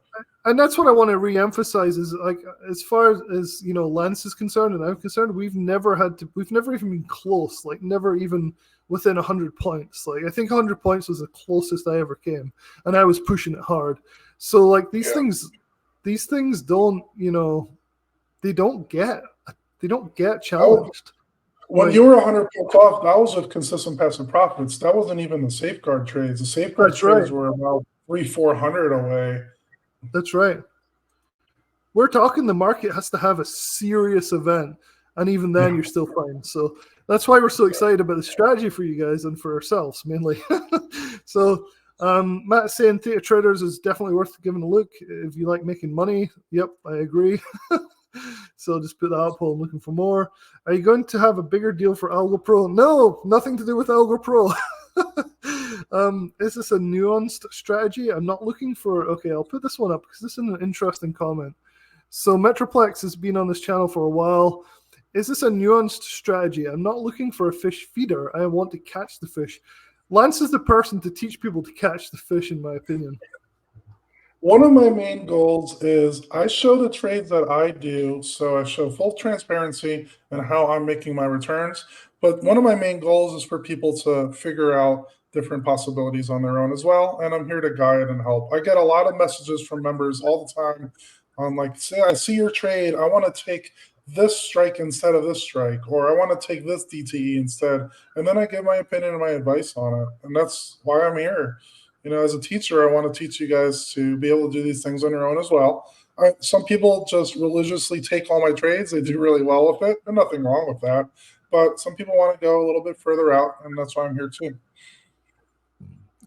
And that's what I want to reemphasize is, like, as far as Lance is concerned and I'm concerned, we've never even been close, like never even within 100 points. Like I think 100 points was the closest I ever came, and I was pushing it hard. So like these things don't, they don't get challenged. When you were 100 points off, that was with consistent passive profits. That wasn't even the safeguard trades. The safeguard trades were about 300-400 away. That's right. We're talking the market has to have a serious event, and even then you're still fine. So that's why we're so excited about the strategy for you guys and for ourselves mainly. So Matt saying Theta Traders is definitely worth giving a look if you like making money. Yep, I agree. So just put that up while I'm looking for more. Are you going to have a bigger deal for Algo Pro? No, nothing to do with Algo Pro. Is this a nuanced strategy? I'm not looking for. Okay, I'll put this one up because this is an interesting comment. So Metroplex has been on this channel for a while. Is this a nuanced strategy? I'm not looking for a fish feeder. I want to catch the fish. Lance is the person to teach people to catch the fish, in my opinion. One of my main goals is I show the trades that I do, so I show full transparency and how I'm making my returns. But one of my main goals is for people to figure out different possibilities on their own as well, and I'm here to guide and help. I get a lot of messages from members all the time on like, say, I see your trade, I want to take this strike instead of this strike, or I want to take this DTE instead, and then I give my opinion and my advice on it, and that's why I'm here. As a teacher, I want to teach you guys to be able to do these things on your own as well. Some people just religiously take all my trades. They do really well with it, and nothing wrong with that. But some people want to go a little bit further out, and that's why I'm here too.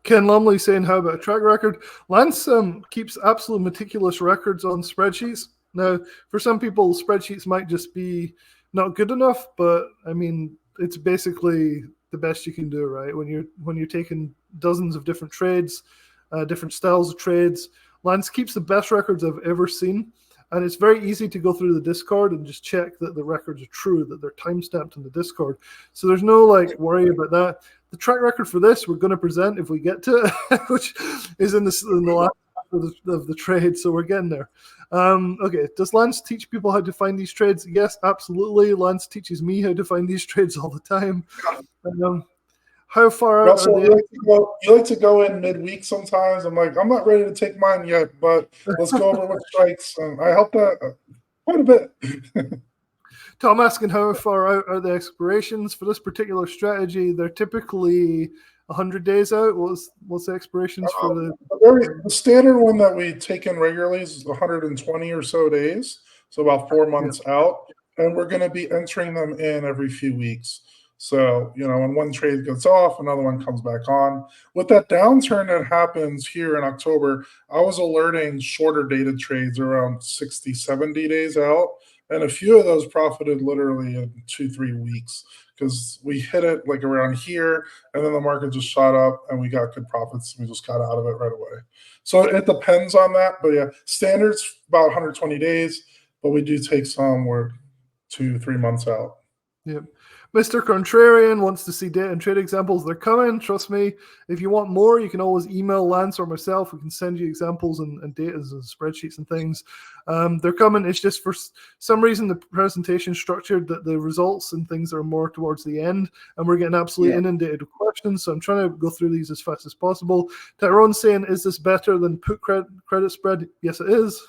Ken Lumley saying, how about a track record? Lance keeps absolute meticulous records on spreadsheets. Now, for some people, spreadsheets might just be not good enough, but I mean, it's basically the best you can do, right? When you're taking dozens of different trades, different styles of trades, Lance keeps the best records I've ever seen. And it's very easy to go through the Discord and just check that the records are true, that they're timestamped in the Discord. So there's no worry about that. The track record for this we're going to present if we get to it, which is in the last of the trade. So we're getting there. Okay, does Lance teach people how to find these trades? Yes, absolutely. Lance teaches me how to find these trades all the time. How far out Russell, you like to go in midweek sometimes. I'm like, I'm not ready to take mine yet, but let's go over what strikes. I help that quite a bit. Tom asking how far out are the expirations for this particular strategy? They're typically 100 days out. What's the expirations for the standard one that we take in regularly is 120 or so days, so about 4 months out, and we're going to be entering them in every few weeks. So, when one trade gets off, another one comes back on. With that downturn that happens here in October, I was alerting shorter dated trades around 60, 70 days out. And a few of those profited literally in 2-3 weeks because we hit it around here, and then the market just shot up and we got good profits. And we just got out of it right away. So it depends on that. But yeah, standards about 120 days, but we do take some where 2-3 months out. Yep. Mr. Contrarian wants to see data and trade examples. They're coming. Trust me. If you want more, you can always email Lance or myself. We can send you examples and data and spreadsheets and things. They're coming. It's just for some reason the presentation structured that the results and things are more towards the end, and we're getting absolutely inundated with questions. So I'm trying to go through these as fast as possible. Tyrone's saying, "Is this better than put credit spread?" Yes, it is.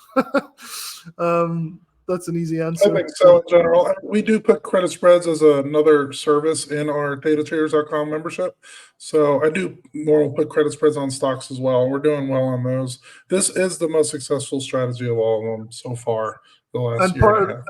That's an easy answer. I think so in general. We do put credit spreads as another service in our datatraders.com membership. So I do normally put credit spreads on stocks as well. We're doing well on those. This is the most successful strategy of all of them so far the last year and a half.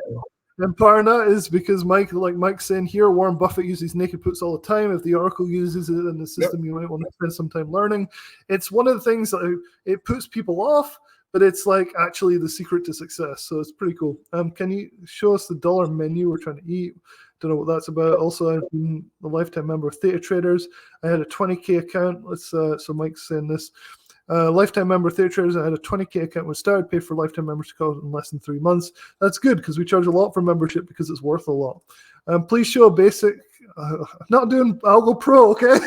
And part of that is because Mike's saying here, Warren Buffett uses naked puts all the time. If the Oracle uses it in the system, you might want to spend some time learning. It's one of the things that it puts people off, but it's like actually the secret to success. So it's pretty cool. Can you show us the dollar menu we're trying to eat? Don't know what that's about. Also, I've been a lifetime member of Theta Traders. I had a 20K account. So Mike's saying this. Lifetime member of Theta Traders. I had a 20K account when I started, paid for lifetime membership in less than 3 months. That's good because we charge a lot for membership because it's worth a lot. Please show a basic. I'm not doing Algo Pro, okay?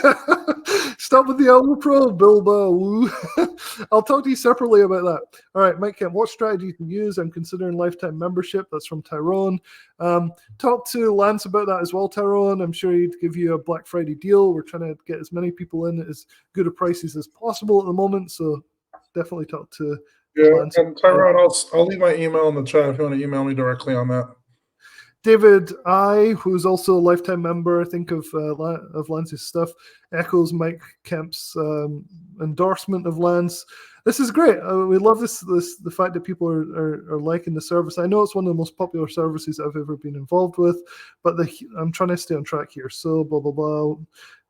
Stop with the Algo Pro, Bilbo. I'll talk to you separately about that. All right, Mike Kemp, what strategy to use? I'm considering lifetime membership. That's from Tyrone. Talk to Lance about that as well, Tyrone. I'm sure he'd give you a Black Friday deal. We're trying to get as many people in at as good a prices as possible at the moment, so definitely talk to Lance. And Tyrone, I'll leave my email in the chat if you want to email me directly on that. David I, who's also a lifetime member, I think of Lance's stuff, echoes Mike Kemp's endorsement of Lance. This is great. We love the fact that people are liking the service. I know it's one of the most popular services I've ever been involved with, but I'm trying to stay on track here. So blah blah blah.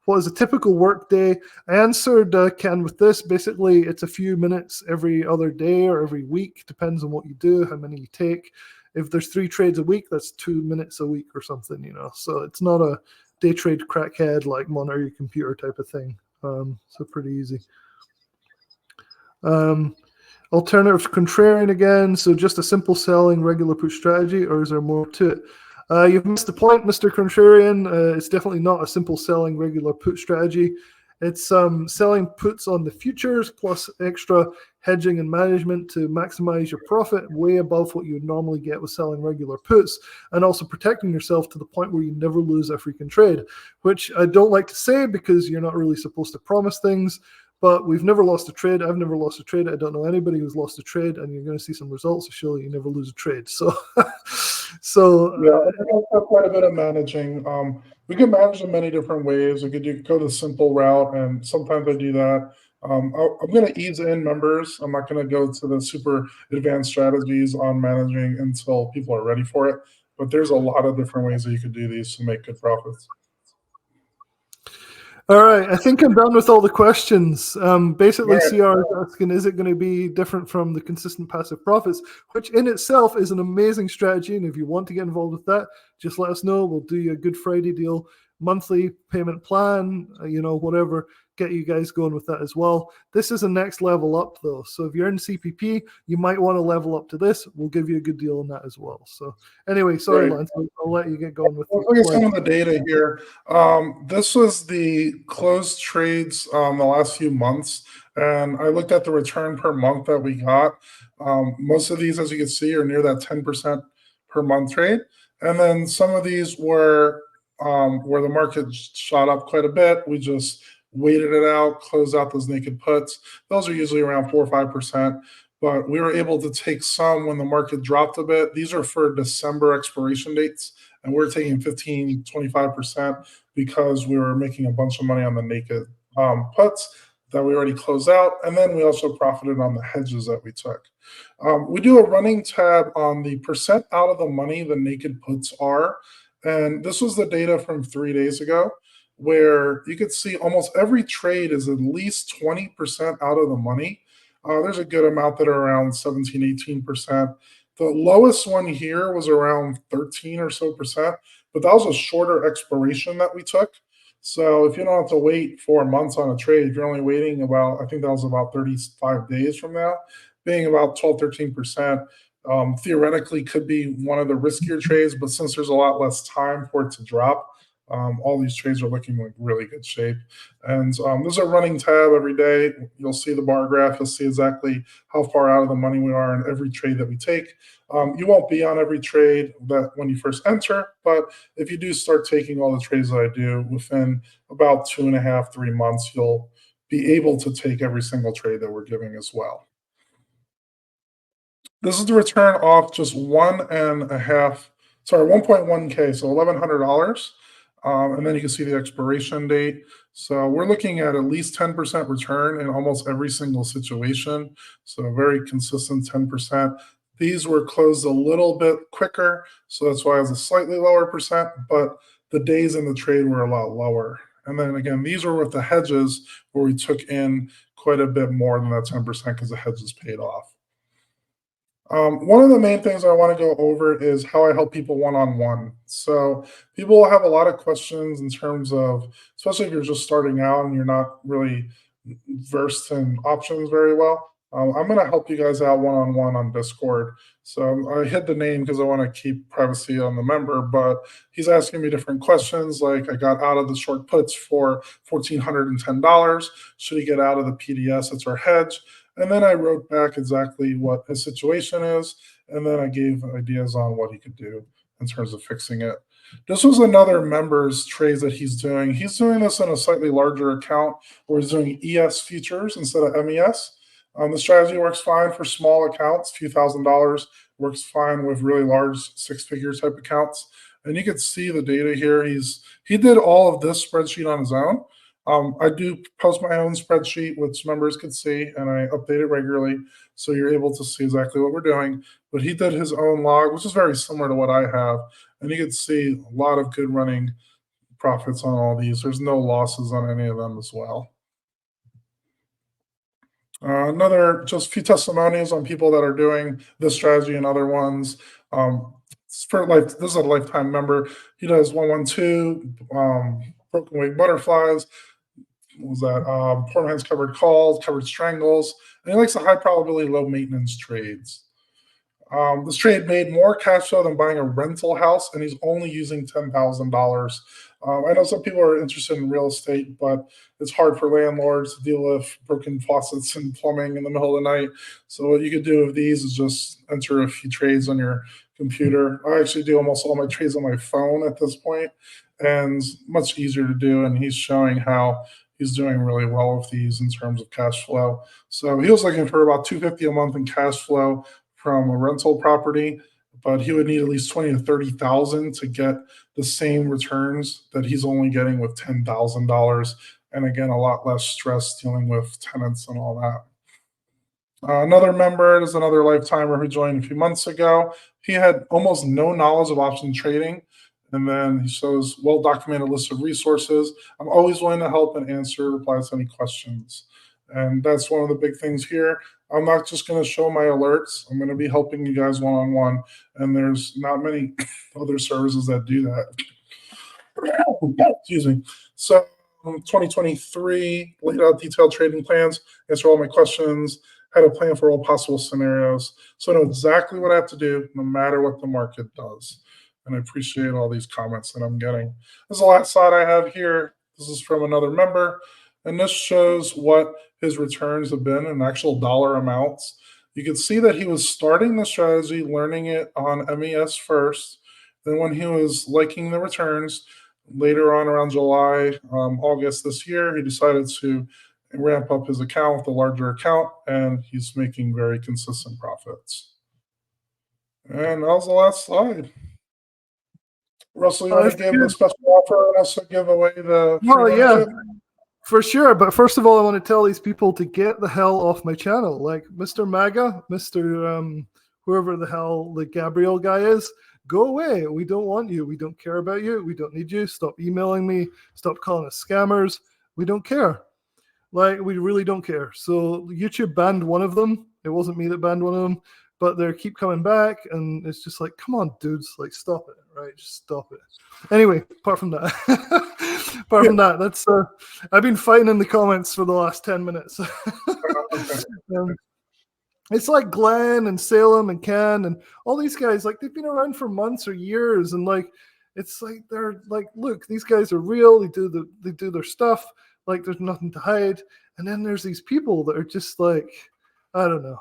What is a typical work day? I answered Ken with this. Basically, it's a few minutes every other day or every week. Depends on what you do, how many you take. If there's 3 trades a week, that's 2 minutes a week or something, So it's not a day trade crackhead like monitor your computer type of thing. So pretty easy. Alternative contrarian again. So just a simple selling regular put strategy, or is there more to it? You've missed the point, Mr. Contrarian. It's definitely not a simple selling regular put strategy. It's selling puts on the futures plus extra hedging and management to maximize your profit way above what you would normally get with selling regular puts, and also protecting yourself to the point where you never lose a freaking trade, which I don't like to say because you're not really supposed to promise things. But we've never lost a trade. I've never lost a trade. I don't know anybody who's lost a trade, and you're going to see some results to show you never lose a trade. So, I've quite a bit of managing. We can manage in many different ways. You could go the simple route, and sometimes I do that. I'm going to ease in members. I'm not going to go to the super advanced strategies on managing until people are ready for it. But there's a lot of different ways that you could do these to make good profits. All right, I think I'm done with all the questions. Basically, CR is asking, is it going to be different from the consistent passive profits, which in itself is an amazing strategy. And if you want to get involved with that, just let us know. We'll do you a Good Friday deal, monthly payment plan, whatever, get you guys going with that as well. This is a next level up, though. So if you're in CPP, you might want to level up to this. We'll give you a good deal on that as well. So anyway, sorry, Lance, I'll let you get going with look at some of the data here. This was the closed trades the last few months, and I looked at the return per month that we got. Most of these, as you can see, are near that 10% per month trade. And then some of these were where the market shot up quite a bit. We just waited it out, closed out those naked puts. Those are usually around 4 or 5%, but we were able to take some when the market dropped a bit. These are for December expiration dates, and we're taking 15, 25% because we were making a bunch of money on the naked puts that we already closed out, and then we also profited on the hedges that we took. We do a running tab on the percent out of the money the naked puts are, and this was the data from 3 days ago, where you could see almost every trade is at least 20% out of the money. There's a good amount that are around 17, 18%. The lowest one here was around 13 or so percent, but that was a shorter expiration that we took. So if you don't have to wait 4 months on a trade, if you're only waiting about, I think that was about 35 days from now, being about 12, 13%, theoretically could be one of the riskier trades, but since there's a lot less time for it to drop, All these trades are looking like really good shape. And there's a running tab every day. You'll see the bar graph. You'll see exactly how far out of the money we are in every trade that we take. You won't be on every trade that when you first enter, but if you do start taking all the trades that I do, within about 2.5, 3 months, you'll be able to take every single trade that we're giving as well. This is the return off just 1.1K, so $1,100. And then you can see the expiration date. So we're looking at least 10% return in almost every single situation. So a very consistent 10%. These were closed a little bit quicker, so that's why it was a slightly lower percent, but the days in the trade were a lot lower. And then again, these were with the hedges where we took in quite a bit more than that 10% because the hedges paid off. One of the main things I want to go over is how I help people one-on-one. So people have a lot of questions in terms of, especially if you're just starting out and you're not really versed in options very well. I'm going to help you guys out one-on-one on Discord. So I hid the name because I want to keep privacy on the member, but he's asking me different questions like I got out of the short puts for $1,410. Should he get out of the PDS? It's our hedge. And then I wrote back exactly what his situation is. And then I gave ideas on what he could do in terms of fixing it. This was another member's trades that he's doing. He's doing this in a slightly larger account where he's doing ES futures instead of MES. The strategy works fine for small accounts, a few $1,000s, works fine with really large six-figure type accounts. And you can see the data here. He did all of this spreadsheet on his own. I do post my own spreadsheet, which members can see, and I update it regularly, so you're able to see exactly what we're doing. But he did his own log, which is very similar to what I have, and you can see a lot of good running profits on all these. There's no losses on any of them as well. Another just few testimonials on people that are doing this strategy and other ones. For life, this is a lifetime member. He does 112, broken wing butterflies. What was that? Poor man's covered calls, covered strangles, and he likes the high probability, low maintenance trades. This trade made more cash flow than buying a rental house, and he's only using $10,000. I know some people are interested in real estate, but it's hard for landlords to deal with broken faucets and plumbing in the middle of the night. So what you could do with these is just enter a few trades on your computer. I actually do almost all my trades on my phone at this point, and much easier to do. And he's showing how he's doing really well with these in terms of cash flow. So he was looking for about $250 a month in cash flow from a rental property, but he would need at least 20 to 30,000 to get the same returns that he's only getting with $10,000. And again, a lot less stress dealing with tenants and all that. Another member is another lifetimer who joined a few months ago. He had almost no knowledge of option trading. And then he shows well-documented list of resources. I'm always willing to help and reply to any questions. And that's one of the big things here. I'm not just going to show my alerts. I'm going to be helping you guys one-on-one. And there's not many other services that do that. Excuse me. So 2023, laid out detailed trading plans, answer all my questions, had a plan for all possible scenarios. So I know exactly what I have to do no matter what the market does. And I appreciate all these comments that I'm getting. This is the last slide I have here. This is from another member. And this shows what his returns have been in actual dollar amounts. You can see that he was starting the strategy, learning it on MES first. Then when he was liking the returns, later on around July, August this year, he decided to ramp up his account with a larger account, and he's making very consistent profits. And that was the last slide. Russell, you want to give the special offer and also give away the free membership? For sure, but first of all, I want to tell these people to get the hell off my channel. Like Mr. Maga, Mr. Whoever the hell the Gabriel guy is, go away. We don't want you. We don't care about you. We don't need you. Stop emailing me. Stop calling us scammers. We don't care. Like, we really don't care. So YouTube banned one of them. It wasn't me that banned one of them, but they keep coming back, and it's just like, come on, dudes, like, stop it, right? Just stop it. Anyway, apart from that, that's I've been fighting in the comments for the last 10 minutes. It's like Glenn and Salem and Ken and all these guys, like, they've been around for months or years, and like, It's like they're like, look, these guys are real. They do their stuff. Like there's nothing to hide. And then there's these people that are just like, I don't know,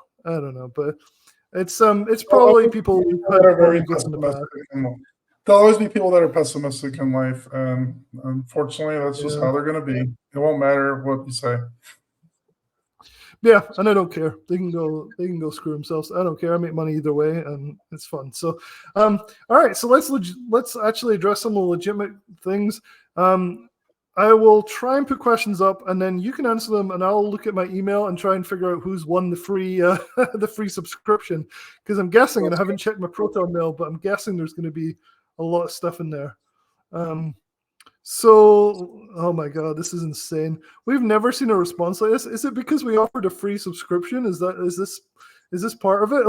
but it's probably people who've had That are very problems in the past. pessimistic. There'll always be people that are pessimistic in life, and unfortunately, that's just Yeah. how they're going to be. It won't matter what you say. Yeah, and I don't care. They can go screw themselves. I don't care. I make money either way, and it's fun. So, all right. So let's actually address some of the legitimate things. I will try and put questions up, and then you can answer them, and I'll look at my email and try and figure out who's won the free the free subscription. Because I'm guessing, and I haven't checked my Proton mail, but I'm guessing there's going to be a lot of stuff in there. So, oh my God, this is insane. We've never seen a response like this. Is it because we offered a free subscription? Is this part of it?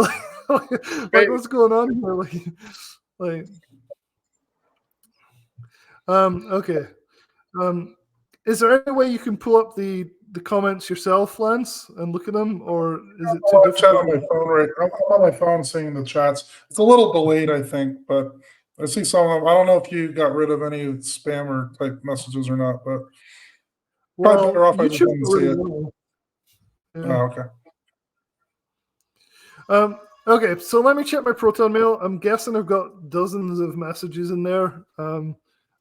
Like what's going on here? Okay. Is there any way you can pull up the comments yourself, Lance, and look at them, or is it too difficult? Chat on my phone, right? I'm on my phone seeing the chats. It's a little delayed, I think, but I see some of them. I don't know if you got rid of any spam or type messages or not, but probably better off I just didn't see it. Yeah. Oh, okay. Okay, so let me check my Proton mail. I'm guessing I've got dozens of messages in there, and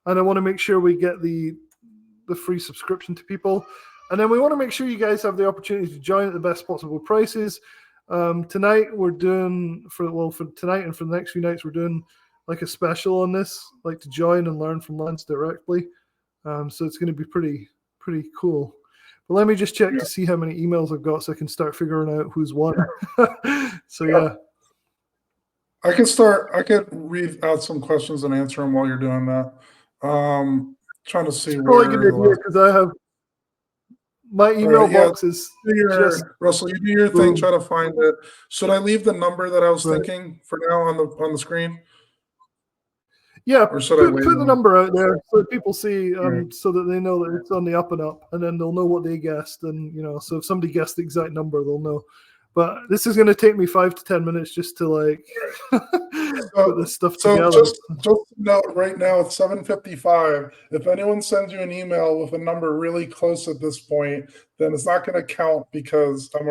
I want to make sure we get the free subscription to people, and then we want to make sure you guys have the opportunity to join at the best possible prices. Tonight we're doing for tonight and for the next few nights we're doing like a special on this, like to join and learn from Lance directly. So it's going to be pretty cool. But let me just check to see how many emails I've got so I can start figuring out who's won. So yeah. I could read out some questions and answer them while you're doing that. Trying to see where because I have my email box is just Russell, you do your thing, try to find it. Should I leave the number that I was thinking for now on the screen? Yeah, or should put the number out there so people see, so that they know that it's on the up and up, and then they'll know what they guessed, and so if somebody guessed the exact number, they'll know. But this is going to take me 5 to 10 minutes just to like put this stuff together. Just to note, right now it's 7:55. If anyone sends you an email with a number really close at this point, then it's not going to count because I'm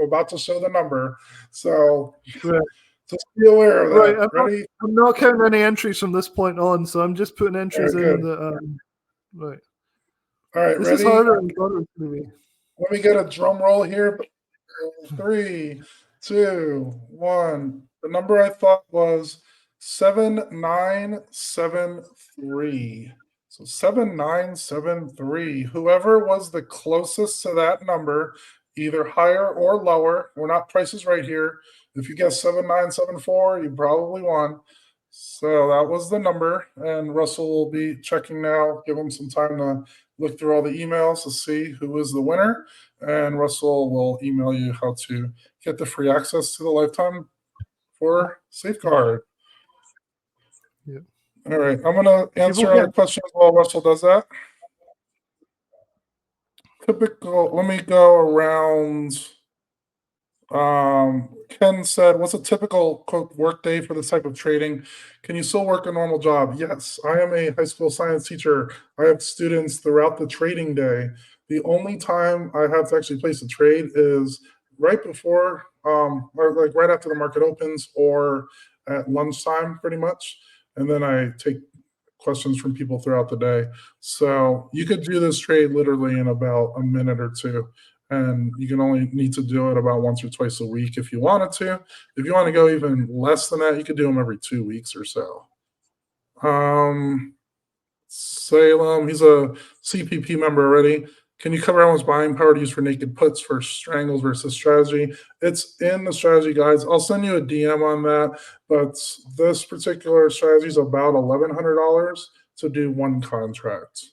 about to show the number. So just be aware of that. Ready? I'm not counting any entries from this point on, so I'm just putting entries in the right. All right, this ready? is harder and harder to me. Let me get a drum roll here. 3, 2, 1. The number I thought was 7973. So 7973. Whoever was the closest to that number, either higher or lower, we're not prices right here. If you guess 7974, you probably won. So that was the number, and Russell will be checking now. Give him some time to look through all the emails to see who is the winner, and Russell will email you how to get the free access to the lifetime for Safeguard. Yeah. All right, I'm going to answer other questions while Russell does that. Typical. Let me go around. Ken said, what's a typical quote work day for this type of trading? Can you still work a normal job? Yes, I am a high school science teacher. I have students throughout the trading day. The only time I have to actually place a trade is right before, or like right after the market opens or at lunchtime pretty much. And then I take questions from people throughout the day. So you could do this trade literally in about a minute or two. And you can only need to do it about once or twice a week if you wanted to. If you want to go even less than that, you could do them every 2 weeks or so. Salem, he's a CPP member already. Can you cover everyone's buying power to use for naked puts for strangles versus strategy? It's in the strategy guides. I'll send you a DM on that. But this particular strategy is about $1,100 to do one contract.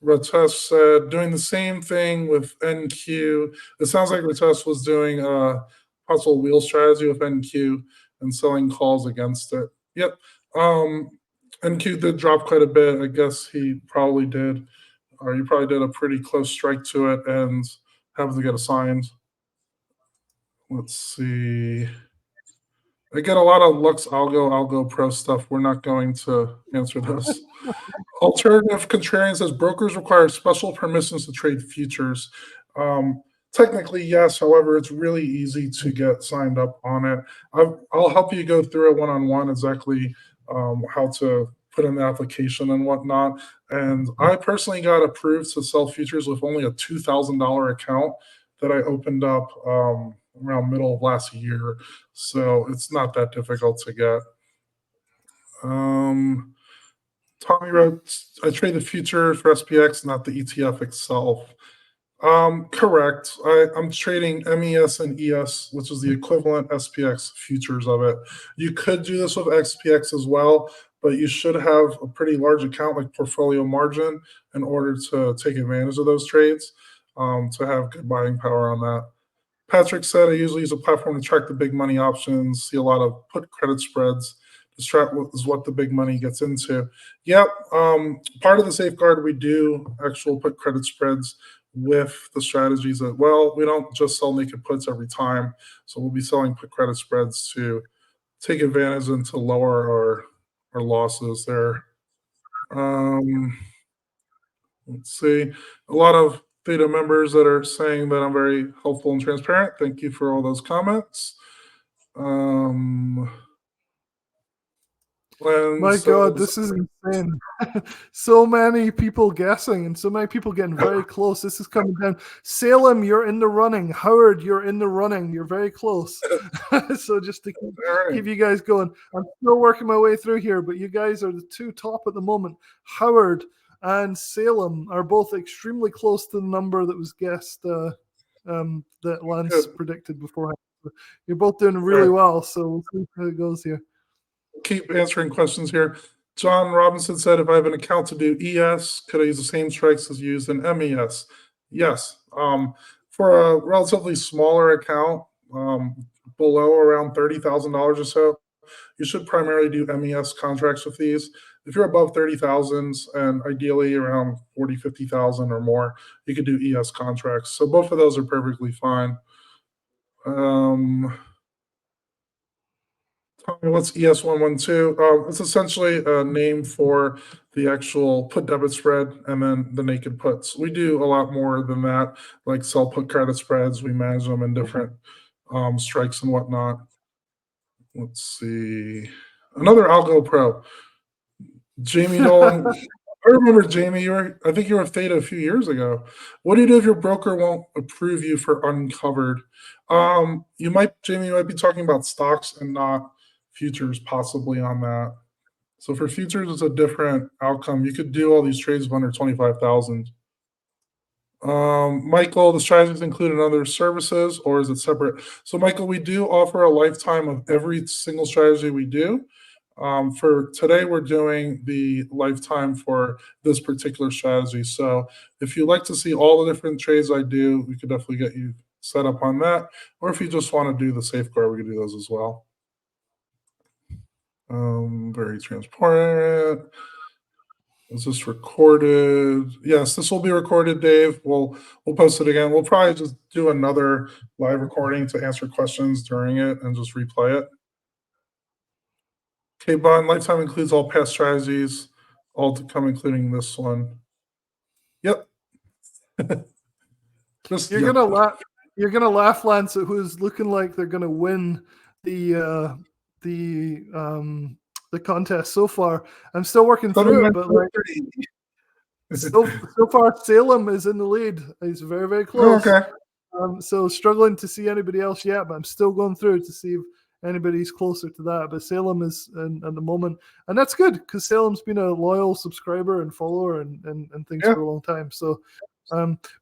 Ratesh said, doing the same thing with NQ. It sounds like Ratesh was doing a puzzle wheel strategy with NQ and selling calls against it. Yep. NQ did drop quite a bit. I guess he probably did, or you probably did a pretty close strike to it and have to get assigned. Let's see. I get a lot of Lux Algo Pro stuff. We're not going to answer those. Alternative Contrarian says brokers require special permissions to trade futures. Um, Technically, yes. However, it's really easy to get signed up on it. I'll help you go through it one on one exactly how to put in the application and whatnot. And I personally got approved to sell futures with only a $2,000 account that I opened up around middle of last year. So it's not that difficult to get. Tommy wrote, I trade the future for SPX, not the ETF itself. Correct. I'm trading MES and ES, which is the equivalent SPX futures of it. You could do this with XPX as well, but you should have a pretty large account like portfolio margin in order to take advantage of those trades, to have good buying power on that. Patrick said, I usually use a platform to track the big money options, see a lot of put credit spreads. This track is what the big money gets into. Yep. Part of the safeguard, we do actual put credit spreads with the strategies that, well, we don't just sell naked puts every time. So we'll be selling put credit spreads to take advantage and to lower our losses there. Let's see. A lot of Theta members that are saying that I'm very helpful and transparent. Thank you for all those comments. My God, this is insane. So many people guessing and so many people getting very close. This is coming down. Salem, you're in the running. Howard, you're in the running. You're very close. So just to keep you guys going. I'm still working my way through here, but you guys are the two top at the moment. Howard and Salem are both extremely close to the number that was guessed that Lance predicted beforehand. You're both doing really well, so we'll see how it goes here. Keep answering questions here. John Robinson said, if I have an account to do ES, could I use the same strikes as used in MES? Yes. For a relatively smaller account, below around $30,000 or so, you should primarily do MES contracts with these. If you're above 30,000 and ideally around 40, 50,000 or more, you could do ES contracts. So both of those are perfectly fine. What's ES112? It's essentially a name for the actual put debit spread and then the naked puts. We do a lot more than that, like sell put credit spreads. We manage them in different strikes and whatnot. Let's see. Another Algo Pro. Jamie Dolan. I remember, Jamie, I think you were Theta a few years ago. What do you do if your broker won't approve you for uncovered? Jamie, you might be talking about stocks and not futures possibly on that. So for futures, it's a different outcome. You could do all these trades of under 25,000. Michael, the strategies included other services, or is it separate? So Michael, we do offer a lifetime of every single strategy we do. For today, we're doing the lifetime for this particular strategy. So if you'd like to see all the different trades I do, we could definitely get you set up on that. Or if you just want to do the safeguard, we could do those as well. Very transparent. Is this recorded? Yes, this will be recorded, Dave. We'll post it again. We'll probably just do another live recording to answer questions during it and just replay it. Okay, Bond, lifetime includes all past strategies, all to come, including this one. Yep. You're gonna laugh, Lance, who's looking like they're gonna win the contest so far. I'm still working through it, but like so far Salem is in the lead. He's very, very close. Okay. So struggling to see anybody else yet, but I'm still going through to see if anybody's closer to that. But Salem is at the moment, and that's good because Salem's been a loyal subscriber and follower and things for a long time. So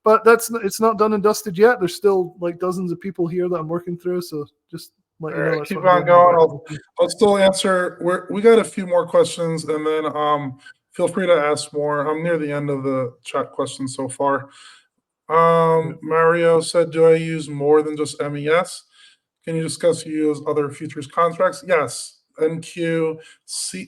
but it's not done and dusted yet. There's still like dozens of people here that I'm working through. So just let you know. Keep on going. I'll still answer. We got a few more questions, and then feel free to ask more. I'm near the end of the chat questions so far. Mario said, "Do I use more than just MES? Can you discuss you use other futures contracts?" Yes, NQ.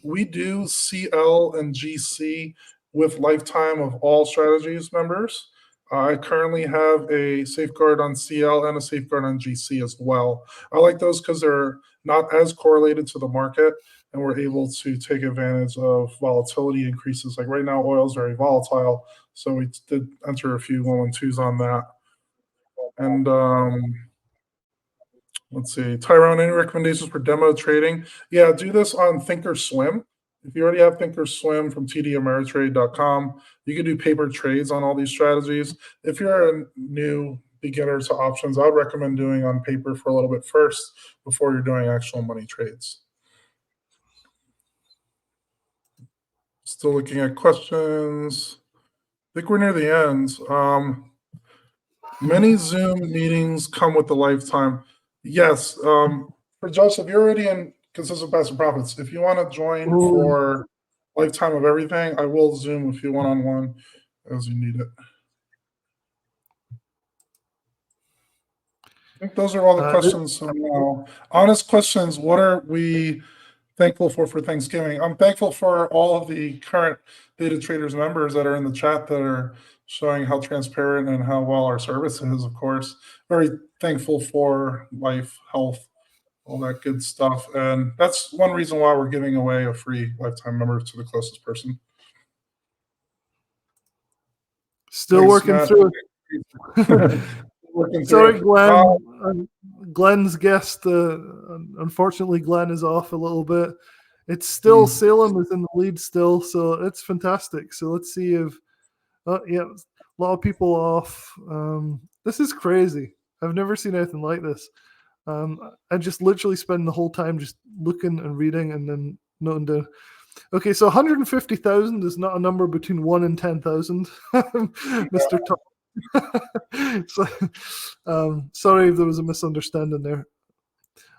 We do CL and GC with lifetime of all strategies members. I currently have a safeguard on CL and a safeguard on GC as well. I like those because they're not as correlated to the market, and we're able to take advantage of volatility increases. Like right now, oil is very volatile, so we did enter a few 112s on that. And let's see, Tyrone, any recommendations for demo trading? Yeah, do this on Thinkorswim. If you already have Thinkorswim from tdameritrade.com, you can do paper trades on all these strategies. If you're a new beginner to options, I would recommend doing on paper for a little bit first before you're doing actual money trades. Still looking at questions. I think we're near the end. Many Zoom meetings come with a lifetime. Yes. For Joseph, you're already in Consistent Passive Profits. If you want to join for lifetime of everything, I will Zoom with you one-on-one as you need it. I think those are all the questions for now. Honest questions. What are we thankful for Thanksgiving? I'm thankful for all of the current Data Traders members that are in the chat that are showing how transparent and how well our service is, of course. Very thankful for life, health, all that good stuff. And that's one reason why we're giving away a free lifetime member to the closest person. Still working through it. Sorry, Glenn. Glenn's guest. Unfortunately, Glenn is off a little bit. It's still Salem is in the lead still, so it's fantastic. So let's see if, yeah, a lot of people off. This is crazy. I've never seen anything like this. I just literally spend the whole time just looking and reading and then noting down. Okay, so 150,000 is not a number between 1 and 10,000, Mr. Tom. So, sorry if there was a misunderstanding there.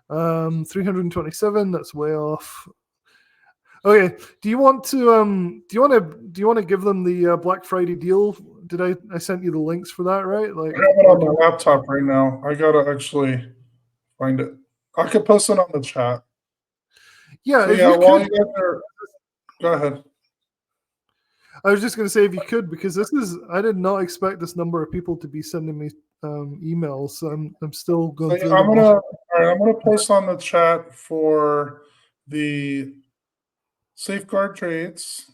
327, that's way off. Okay, do you want to give them the Black Friday deal? Did I sent you the links for that, right? Like, I have it on my laptop right now. I gotta actually find it. I could post it on the chat. Yeah, so yeah. While you guys are, go ahead. I was just going to say if you could, because I did not expect this number of people to be sending me emails. So I'm still going through. I'm gonna post on the chat for the safeguard trades.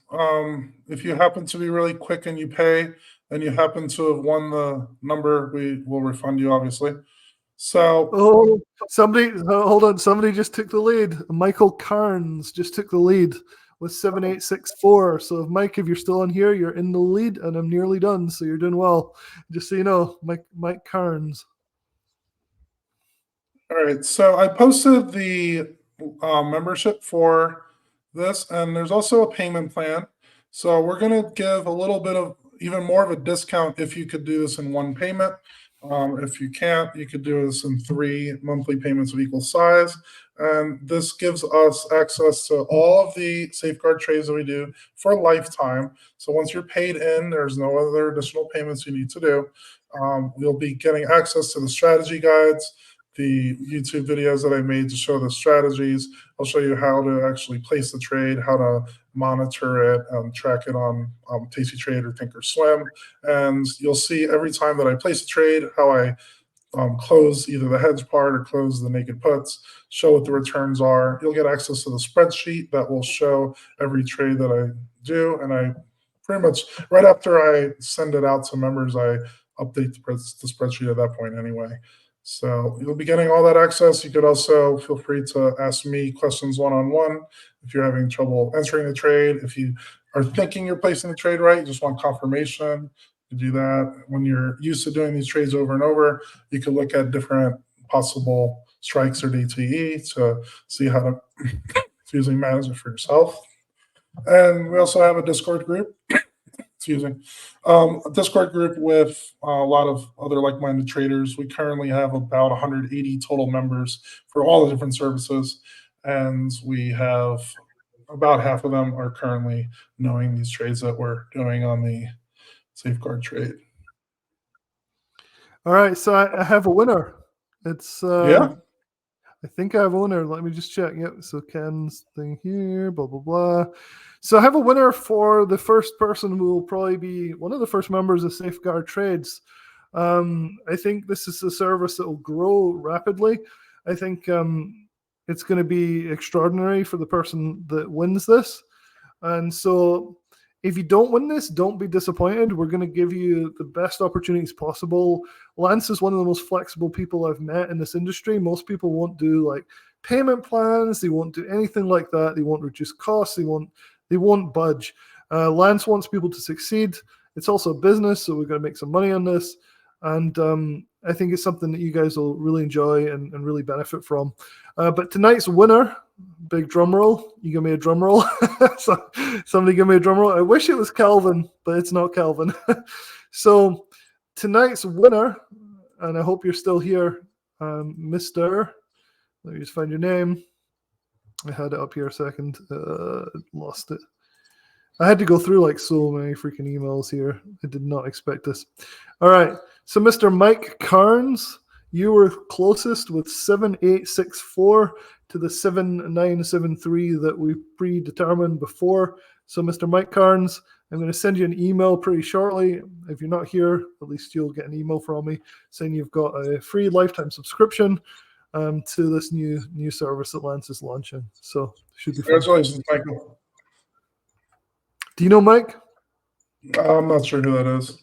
If you happen to be really quick and you pay, and you happen to have won the number, we will refund you, obviously. So, hold on. Somebody just took the lead. Michael Carnes just took the lead with 7864. So, Mike, if you're still on here, you're in the lead, and I'm nearly done. So you're doing well. Just so you know, Mike Carnes. All right. So I posted the membership for this, and there's also a payment plan. So we're going to give a little bit of even more of a discount if you could do this in one payment. If you can't, you could do this in 3 monthly payments of equal size. And this gives us access to all of the safeguard trades that we do for a lifetime. So once you're paid in, there's no other additional payments you need to do. You'll be getting access to the strategy guides, the YouTube videos that I made to show the strategies. I'll show you how to actually place the trade, how to monitor it, track it on Tasty Trade or Thinkorswim. And you'll see every time that I place a trade, how I close either the hedge part or close the naked puts, show what the returns are. You'll get access to the spreadsheet that will show every trade that I do. And I pretty much, right after I send it out to members, I update the spreadsheet at that point anyway. So you'll be getting all that access. You could also feel free to ask me questions one-on-one if you're having trouble entering the trade. If you are thinking you're placing the trade right, you just want confirmation, you do that. When you're used to doing these trades over and over, you can look at different possible strikes or DTE to see how to manage it for yourself. And we also have a Discord group. A Discord group with a lot of other like-minded traders. We currently have about 180 total members for all the different services, and we have about half of them are currently knowing these trades that we're doing on the safeguard trade. All right, so I have a winner. It's yeah. I think I have a winner. Let me just check. Yep. So Ken's thing here, blah, blah, blah. So I have a winner for the first person who will probably be one of the first members of Safeguard Trades. I think this is a service that will grow rapidly. I think it's going to be extraordinary for the person that wins this. And so if you don't win this, don't be disappointed. We're going to give you the best opportunities possible. Lance is one of the most flexible people I've met in this industry. Most people won't do like payment plans. They won't do anything like that. They won't reduce costs. They won't budge. Lance wants people to succeed. It's also a business, so we're going to make some money on this. And I think it's something that you guys will really enjoy and really benefit from. But tonight's winner, big drum roll. You give me a drum roll. So, somebody give me a drum roll. I wish it was Calvin, but it's not Calvin. So tonight's winner, and I hope you're still here, Mr. Let me just find your name. I had it up here a second. Lost it. I had to go through like so many freaking emails here. I did not expect this. All right. So Mr. Mike Carnes, you were closest with 7864 to the 7973 that we predetermined before. So Mr. Mike Carnes, I'm going to send you an email pretty shortly. If you're not here, at least you'll get an email from me saying you've got a free lifetime subscription to this new service that Lance is launching. So should be fun. Congratulations, Michael. Do you know Mike? I'm not sure who that is.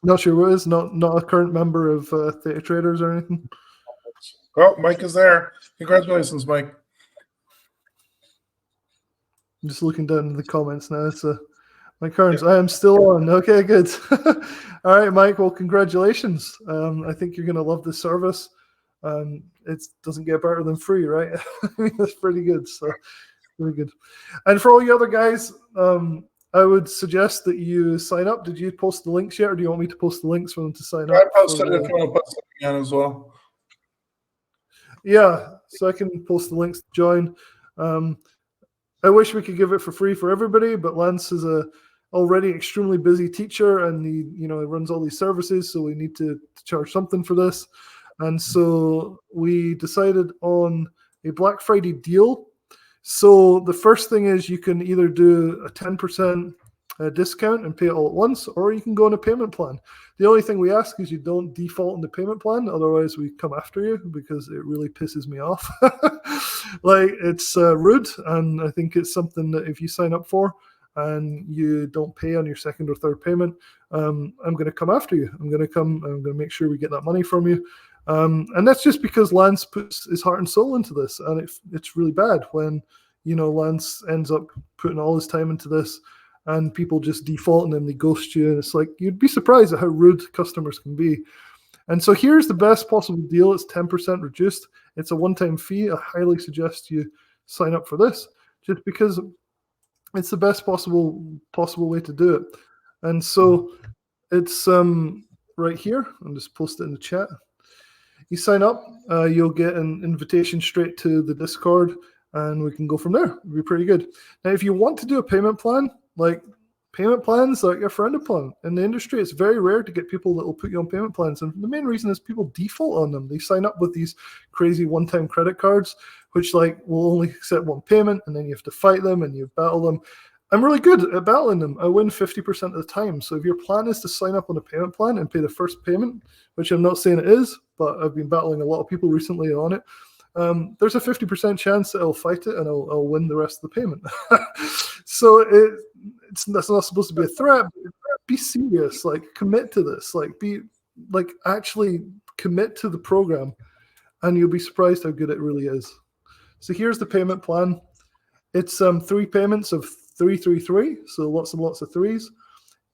Not sure who it is. Not a current member of Theta Traders or anything. Oh, Mike is there. Congratulations, Mike. I'm just looking down in the comments now. So, Mike Carnes, I am still on. Okay, good. All right, Mike. Well, congratulations. I think you're going to love this service. It doesn't get better than free, right? I mean, that's pretty good. So, really good. And for all you other guys, I would suggest that you sign up. Did you post the links yet, or do you want me to post the links for them to sign up? I posted it if you want to post it again as well. Yeah, so I can post the links to join. I wish we could give it for free for everybody, but Lance is a already extremely busy teacher, and he runs all these services, so we need to charge something for this. And so we decided on a Black Friday deal. So the first thing is you can either do a 10% discount and pay it all at once, or you can go on a payment plan. The only thing we ask is you don't default in the payment plan, otherwise we come after you because it really pisses me off. Like, it's rude, and I think it's something that if you sign up for and you don't pay on your second or third payment, I'm going to come after you. I'm going to make sure we get that money from you. And that's just because Lance puts his heart and soul into this, and it's really bad when Lance ends up putting all his time into this and people just default and then they ghost you, and it's like you'd be surprised at how rude customers can be. And so here's the best possible deal. It's 10% reduced. It's a one-time fee. I highly suggest you sign up for this just because it's the best possible way to do it. And so it's right here. I'll just post it in the chat. You sign up, you'll get an invitation straight to the Discord, and we can go from there. It'll be pretty good. Now, if you want to do a payment plan, like payment plans like your friend upon in the industry, it's very rare to get people that will put you on payment plans. And the main reason is people default on them. They sign up with these crazy one-time credit cards, which will only accept one payment, and then you have to fight them and you battle them. I'm really good at battling them. I win 50% of the time. So if your plan is to sign up on a payment plan and pay the first payment, which I'm not saying it is, but I've been battling a lot of people recently on it, there's a 50% chance that I'll fight it and I'll win the rest of the payment. So that's not supposed to be a threat. Be serious. Like, commit to this. Actually commit to the program, and you'll be surprised how good it really is. So here's the payment plan. It's 3 payments of 333, so lots and lots of threes.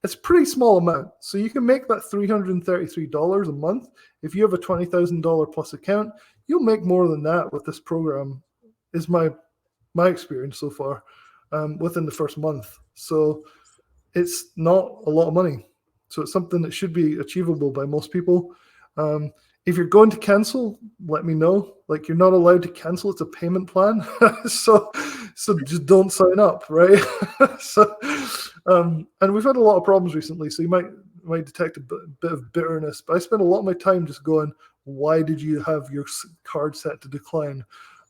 It's a pretty small amount, so you can make that $333 a month. If you have a $20,000 plus account, you'll make more than that with this program, is my experience so far, within the first month. So it's not a lot of money. So it's something that should be achievable by most people. If you're going to cancel, let me know. Like, you're not allowed to cancel. It's a payment plan. so just don't sign up, right? And we've had a lot of problems recently, so you might detect a bit of bitterness. But I spend a lot of my time just going, why did you have your card set to decline?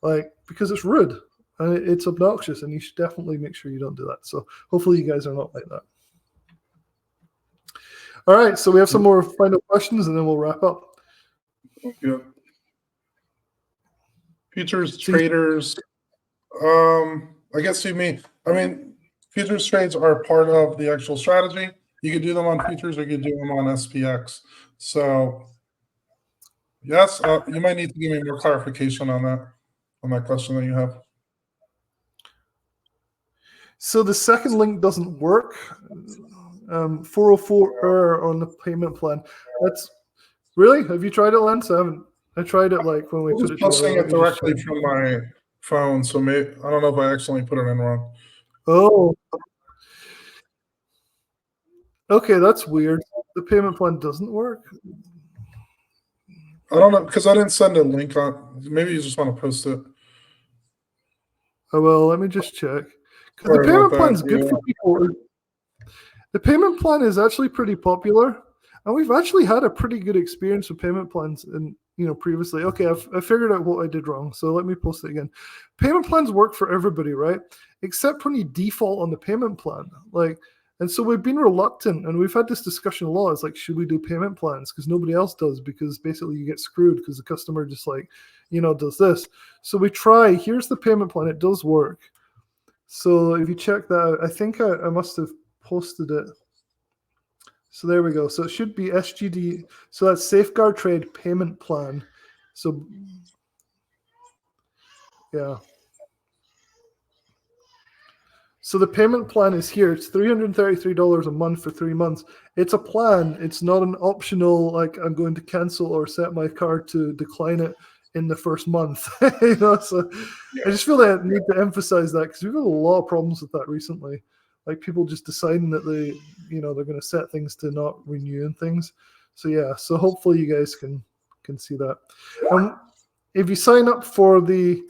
Like, because it's rude and it's obnoxious, and you should definitely make sure you don't do that. So hopefully you guys are not like that. All right, so we have some more final questions, and then we'll wrap up. Yeah. Futures traders. I guess you mean. I mean, futures trades are part of the actual strategy. You could do them on futures, or you could do them on SPX. So, yes, you might need to give me more clarification on that question that you have. So the second link doesn't work. 404 error on the payment plan. That's really. Have you tried it, Lance? I haven't. I tried it like when we put it. Posting it directly from my phone, so maybe I don't know if I accidentally put it in wrong. Oh. Okay, that's weird. The payment plan doesn't work. I don't know, because I didn't send a link on. Maybe you just want to post it. Oh well, let me just check. Because the payment plan is good for people. The payment plan is actually pretty popular, and we've actually had a pretty good experience with payment plans. And previously, okay, I figured out what I did wrong. So let me post it again. Payment plans work for everybody, right? Except when you default on the payment plan, like. And so we've been reluctant, and we've had this discussion a lot. It's like, should we do payment plans? Because nobody else does, because basically you get screwed because the customer just like, does this. So we try. Here's the payment plan. It does work. So if you check that out, I think I must have posted it. So there we go. So it should be SGD. So that's Safeguard Trade Payment Plan. So, yeah. So the payment plan is here. It's $333 a month for 3 months. It's a plan. It's not an optional, like I'm going to cancel or set my card to decline it in the first month. So yeah. I just feel that I need to emphasize that, because we've had a lot of problems with that recently. Like people just deciding that they're going to set things to not renew and things. So yeah, so hopefully you guys can see that. If you sign up for the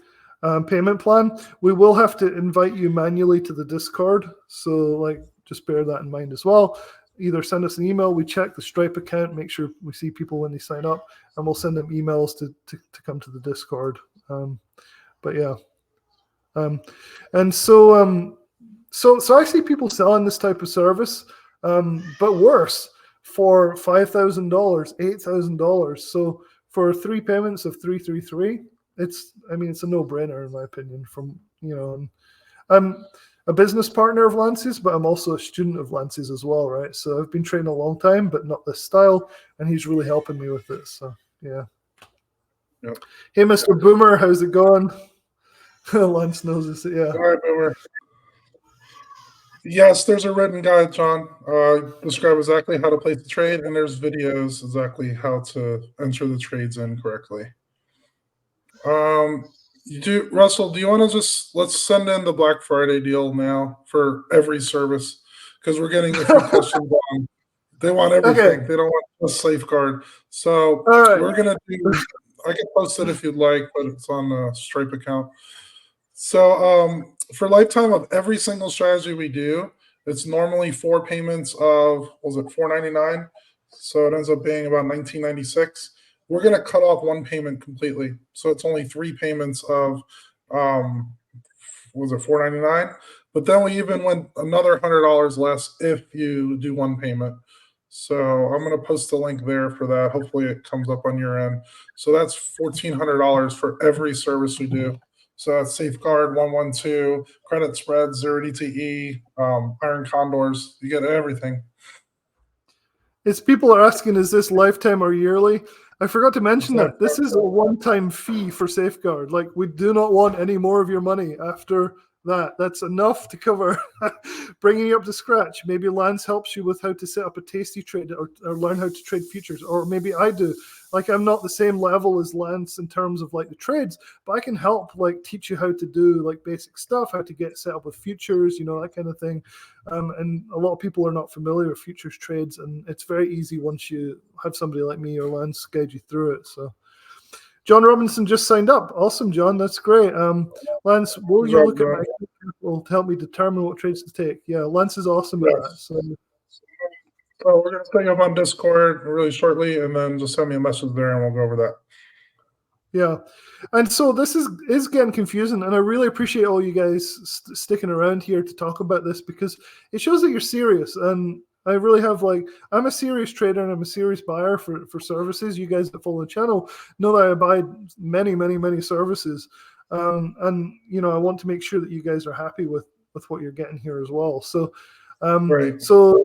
payment plan, we will have to invite you manually to the Discord. So like, just bear that in mind as well. Either send us an email, we check the Stripe account, make sure we see people when they sign up, and we'll send them emails to come to the Discord. But yeah. And so I see people selling this type of service, but worse, for $5,000, $8,000. So for 3 payments of $333, it's a no-brainer in my opinion. I'm a business partner of Lance's, but I'm also a student of Lance's as well, right? So I've been training a long time, but not this style, and he's really helping me with this. So yeah. Yep. Hey, Mr. Boomer, how's it going? Lance knows this. Yeah. All right, Boomer. Yes, there's a written guide, John. Describe exactly how to place the trade, and there's videos exactly how to enter the trades in correctly. Russell, do you want to let's send in the Black Friday deal now for every service, because we're getting a few questions on. They want everything. Okay. They don't want a safeguard. So we're gonna do. I can post it if you'd like, but it's on the Stripe account. So for lifetime of every single strategy we do, it's normally 4 payments of $4.99. So it ends up being about $19.96. We're going to cut off 1 payment completely. So it's only 3 payments of $4.99. But then we even went another $100 less if you do 1 payment. So I'm going to post a link there for that. Hopefully it comes up on your end. So that's $1,400 for every service we do. So that's Safeguard 112, credit spread, 0 DTE, iron condors. You get everything. People are asking, is this lifetime or yearly? I forgot to mention that this is a one-time fee for Safeguard. Like, we do not want any more of your money after that. That's enough to cover bringing you up to scratch. Maybe Lance helps you with how to set up a tasty trade or learn how to trade futures, or maybe I do. Like, I'm not the same level as Lance in terms of like the trades, but I can help like teach you how to do like basic stuff, how to get set up with futures, that kind of thing. And a lot of people are not familiar with futures trades, and it's very easy once you have somebody like me or Lance guide you through it. So John Robinson just signed up. Awesome, John. That's great. Lance, will you look at my capital to help me determine what trades to take? Yeah, Lance is awesome at that. So So we're going to set you up on Discord really shortly, and then just send me a message there, and we'll go over that. Yeah. And so this is getting confusing, and I really appreciate all you guys sticking around here to talk about this, because it shows that you're serious. And I really have, like, I'm a serious trader and I'm a serious buyer for services. You guys that follow the channel know that I buy many services. And, you know, I want to make sure that you guys are happy with what you're getting here as well. So, Right. so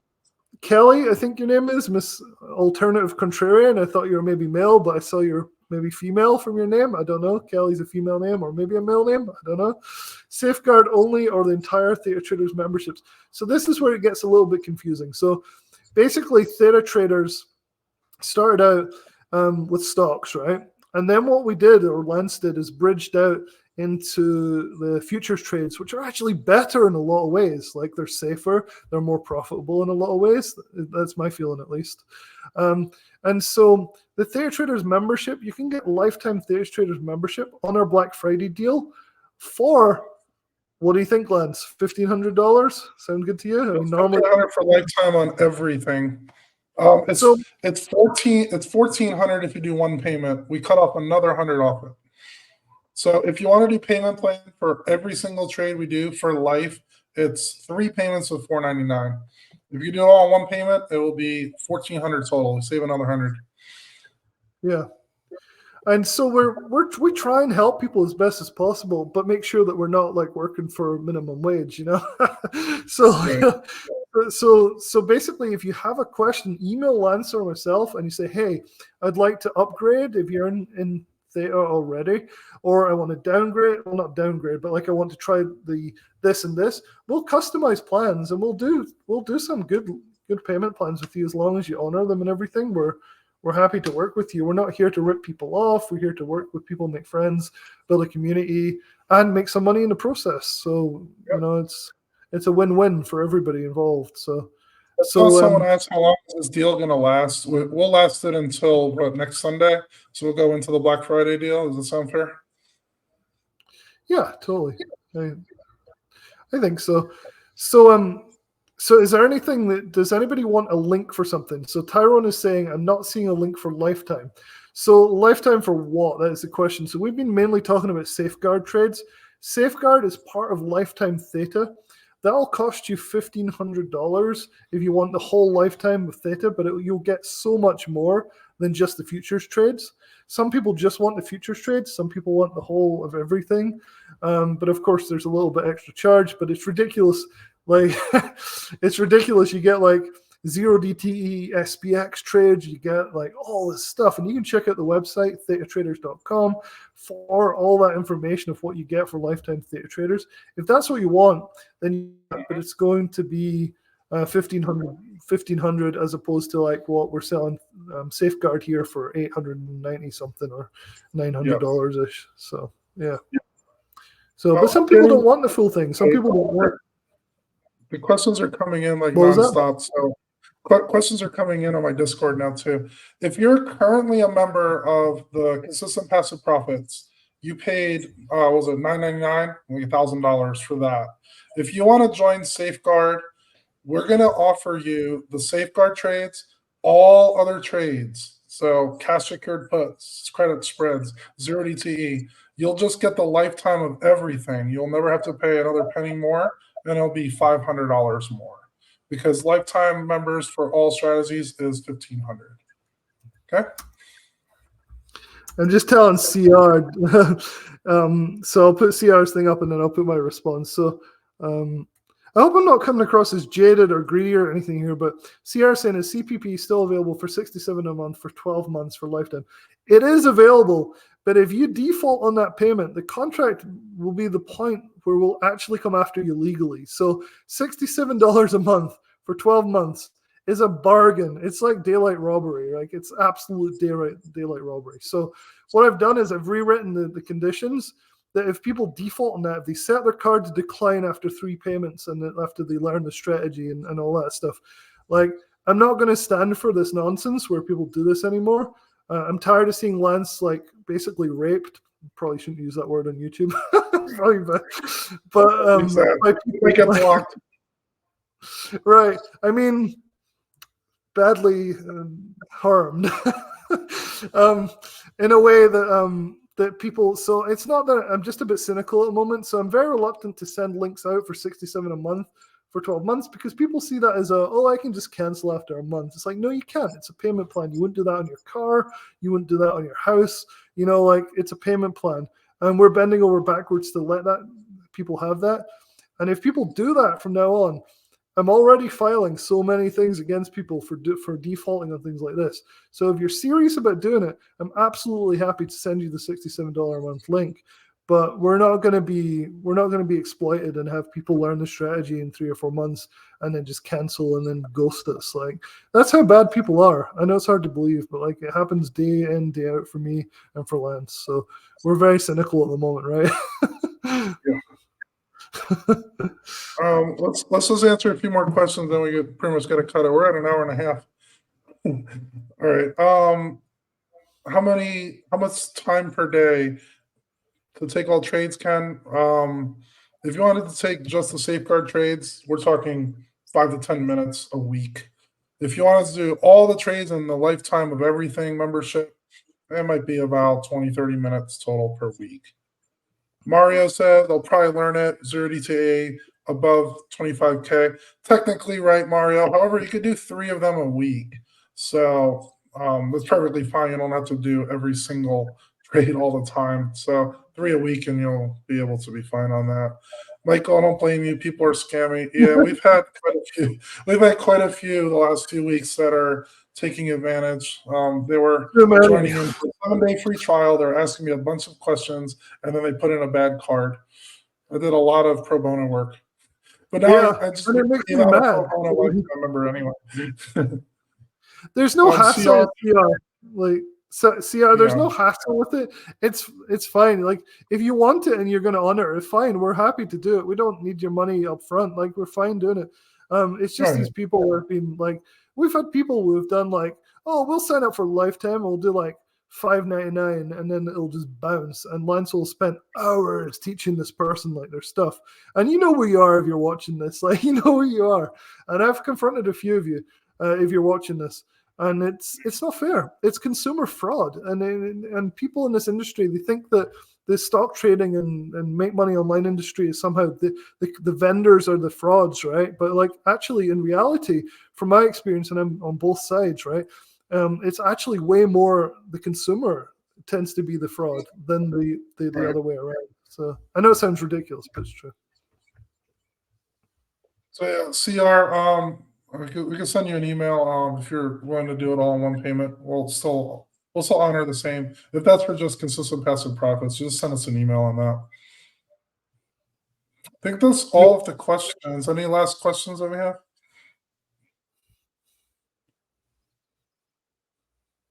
Kelly, I think your name is Miss Alternative Contrarian. I thought you were maybe male, but I saw you're maybe female from your name. I don't know. Kelly's a female name, or maybe a male name. I don't know. Safeguard only, or the entire Theta Traders memberships. So this is where it gets a little bit confusing. So basically, Theta Traders started out with stocks, right? And then what we did, or Lance did, is bridged out into the futures trades, which are actually better in a lot of ways. Like, they're safer, they're more profitable in a lot of ways. That's my feeling, at least. And so the Theta Traders membership, you can get lifetime Theta Traders membership on our Black Friday deal for, what do you think, Lance? $1,500? Sound good to you? I mean, normally for lifetime on everything. It's $1,400 if you do one payment. We cut off another $100 off it. So if you want to do payment plan for every single trade we do for life, it's 3 payments of $499. If you do it all in one payment, it will be $1,400 total. We save another $100. Yeah. And so we try and help people as best as possible, but make sure that we're not like working for minimum wage, you know. So right. So basically, if you have a question, email Lance or myself, and you say, "Hey, I'd like to upgrade." If you're in Theta already, or I want to downgrade, well, not downgrade, but like I want to try this and this, we'll customize plans, and we'll do some good payment plans with you, as long as you honor them and everything. We're happy to work with you. We're not here to rip people off. We're here to work with people, make friends, build a community, and make some money in the process. So you know, it's a win-win for everybody involved. So someone asked, how long is this deal going to last? We'll last it until next Sunday. So we'll go into the Black Friday deal. Does that sound fair? Yeah, totally. I think so. So is there anything does anybody want a link for something? So Tyrone is saying, I'm not seeing a link for lifetime. So lifetime for what? That is the question. So we've been mainly talking about Safeguard trades. Safeguard is part of lifetime Theta. That'll cost you $1,500 if you want the whole lifetime of Theta, but you'll get so much more than just the futures trades. Some people just want the futures trades. Some people want the whole of everything. But of course, there's a little bit extra charge, but it's ridiculous. Like, it's ridiculous. You get like 0DTE SPX trades, you get like all this stuff, and you can check out the website thetatraders.com for all that information of what you get for lifetime Theta Traders. If that's what you want, then but it's going to be $1,500 as opposed to like what we're selling Safeguard here for $890 something or $900 ish. So yeah. So, but some people don't want the full thing. Some people don't want. The questions are coming in like nonstop. So questions are coming in on my Discord now too. If you're currently a member of the Consistent Passive Profits, you paid was it $999, like $1,000 for that. If you want to join Safeguard, we're going to offer you the Safeguard trades, all other trades. So cash secured puts, credit spreads, 0DTE. You'll just get the lifetime of everything. You'll never have to pay another penny more, and it'll be $500 more, because lifetime members for all strategies is $1,500. Okay. I'm just telling CR. So I'll put CR's thing up, and then I'll put my response. So I hope I'm not coming across as jaded or greedy or anything here, but CR saying, is CPP still available for $67 a month for 12 months for lifetime? It is available, but if you default on that payment, the contract will be the point where we'll actually come after you legally. So $67 a month for 12 months is a bargain. It's like daylight robbery. Like, it's absolute daylight robbery. So what I've done is I've rewritten the conditions that if people default on that, if they set their card to decline after 3 payments and after they learn the strategy and all that stuff, like, I'm not going to stand for this nonsense where people do this anymore. I'm tired of seeing Lance like basically raped. Probably shouldn't use that word on YouTube. But we get blocked. Right. I mean, badly harmed in a way that that people. So it's not that I'm just a bit cynical at the moment. So I'm very reluctant to send links out for 67 a month for 12 months because people see that as I can just cancel after a month. It's like, no, you can't. It's a payment plan. You wouldn't do that on your car. You wouldn't do that on your house. Like it's a payment plan, and we're bending over backwards to let that people have that. And if people do that from now on, I'm already filing so many things against people for defaulting on things like this. So if you're serious about doing it, I'm absolutely happy to send you the $67 a month link. But we're not going to be exploited and have people learn the strategy in 3 or 4 months and then just cancel and then ghost us. Like that's how bad people are. I know it's hard to believe, but like it happens day in, day out for me and for Lance. So we're very cynical at the moment, right? Yeah. Let's just answer a few more questions, then we pretty much got to cut it. We're at an hour and a half. All right. How much time per day to take all trades, Ken? If you wanted to take just the safeguard trades, we're talking 5 to 10 minutes a week. If you wanted to do all the trades in the lifetime of everything membership, it might be about 20, 30 minutes total per week. Mario said they'll probably learn it 0 DTA above 25K. Technically, right, Mario? However, you could do 3 of them a week. So that's perfectly fine. You don't have to do every single trade all the time. So 3 a week and you'll be able to be fine on that. Michael, I don't blame you. People are scamming. Yeah, we've had quite a few. We've had quite a few the last few weeks that are taking advantage. They were joining in for a 7-day free trial. They're asking me a bunch of questions, and then they put in a bad card. I did a lot of pro bono work, but now I just it makes me mad. Pro bono work member anyway. There's no hassle with CR. Like CR, there's no hassle with it. It's fine. Like if you want it and you're going to honor it, fine. We're happy to do it. We don't need your money up front. Like we're fine doing it. It's just these people who have been like, we've had people who have done like, oh, we'll sign up for lifetime. We'll do like $5.99 and then it'll just bounce. And Lance will spend hours teaching this person like their stuff. And you know where you are if you're watching this. Like you know where you are. And I've confronted a few of you if you're watching this. And it's not fair. It's consumer fraud. And people in this industry, they think that the stock trading and make money online industry is somehow the vendors are the frauds, right? But like actually in reality, from my experience, and I'm on both sides, right? It's actually way more the consumer tends to be the fraud than the other way around. So I know it sounds ridiculous, but it's true. So yeah, CR, we can send you an email if you're willing to do it all in one payment. We'll still honor the same. If that's for just consistent passive profits, just send us an email on that. I think that's all of the questions. Any last questions that we have?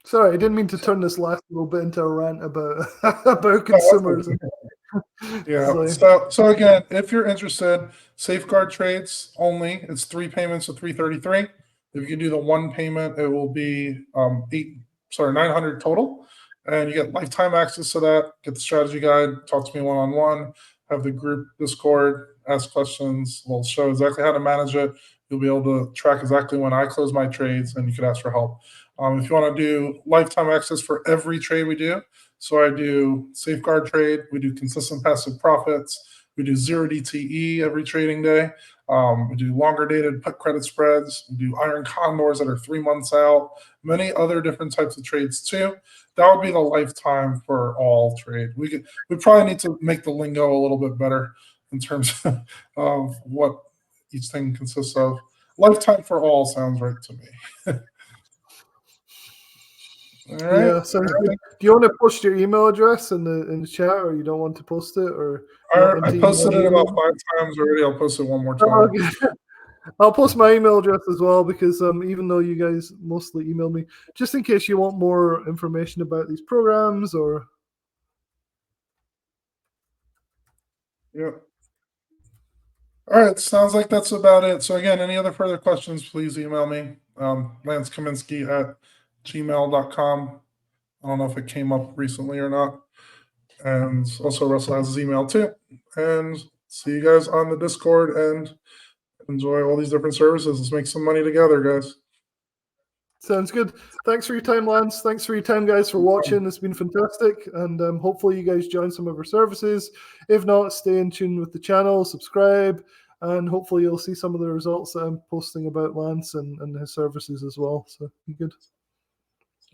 Sorry, I didn't mean to turn this last little bit into a rant about about consumers. Yeah. So again, if you're interested, safeguard trades only. It's 3 payments of $333. If you do the 1 payment, it will be 900 total, and you get lifetime access to that. Get the strategy guide. Talk to me one-on-one. Have the group Discord. Ask questions. We'll show exactly how to manage it. You'll be able to track exactly when I close my trades, and you can ask for help. If you want to do lifetime access for every trade we do, so I do safeguard trade, we do consistent passive profits, we do 0 DTE every trading day, we do longer dated put credit spreads, we do iron condors that are 3 months out, many other different types of trades too. That would be the lifetime for all trade. We probably need to make the lingo a little bit better in terms of what each thing consists of. Lifetime for all sounds right to me. All right. Yeah, sounds good. Do you want to post your email address in the chat, or you don't want to post it, or I posted it about 5 times already. I'll post it one more time. Okay. I'll post my email address as well because even though you guys mostly email me, just in case you want more information about these programs or. Yeah. All right. Sounds like that's about it. So again, any other further questions, please email me, Lance Kaminsky at gmail.com. I don't know if it came up recently or not. And also Russell has his email too. And see you guys on the Discord and enjoy all these different services. Let's make some money together, guys. Sounds good. Thanks for your time, Lance. Thanks for your time, guys, for watching. It's been fantastic. And hopefully you guys join some of our services. If not, stay in tune with the channel, subscribe, and hopefully you'll see some of the results that I'm posting about Lance and his services as well. So be good.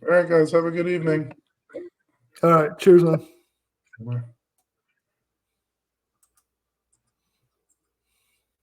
All right, guys. Have a good evening. All right. Cheers, man. Bye.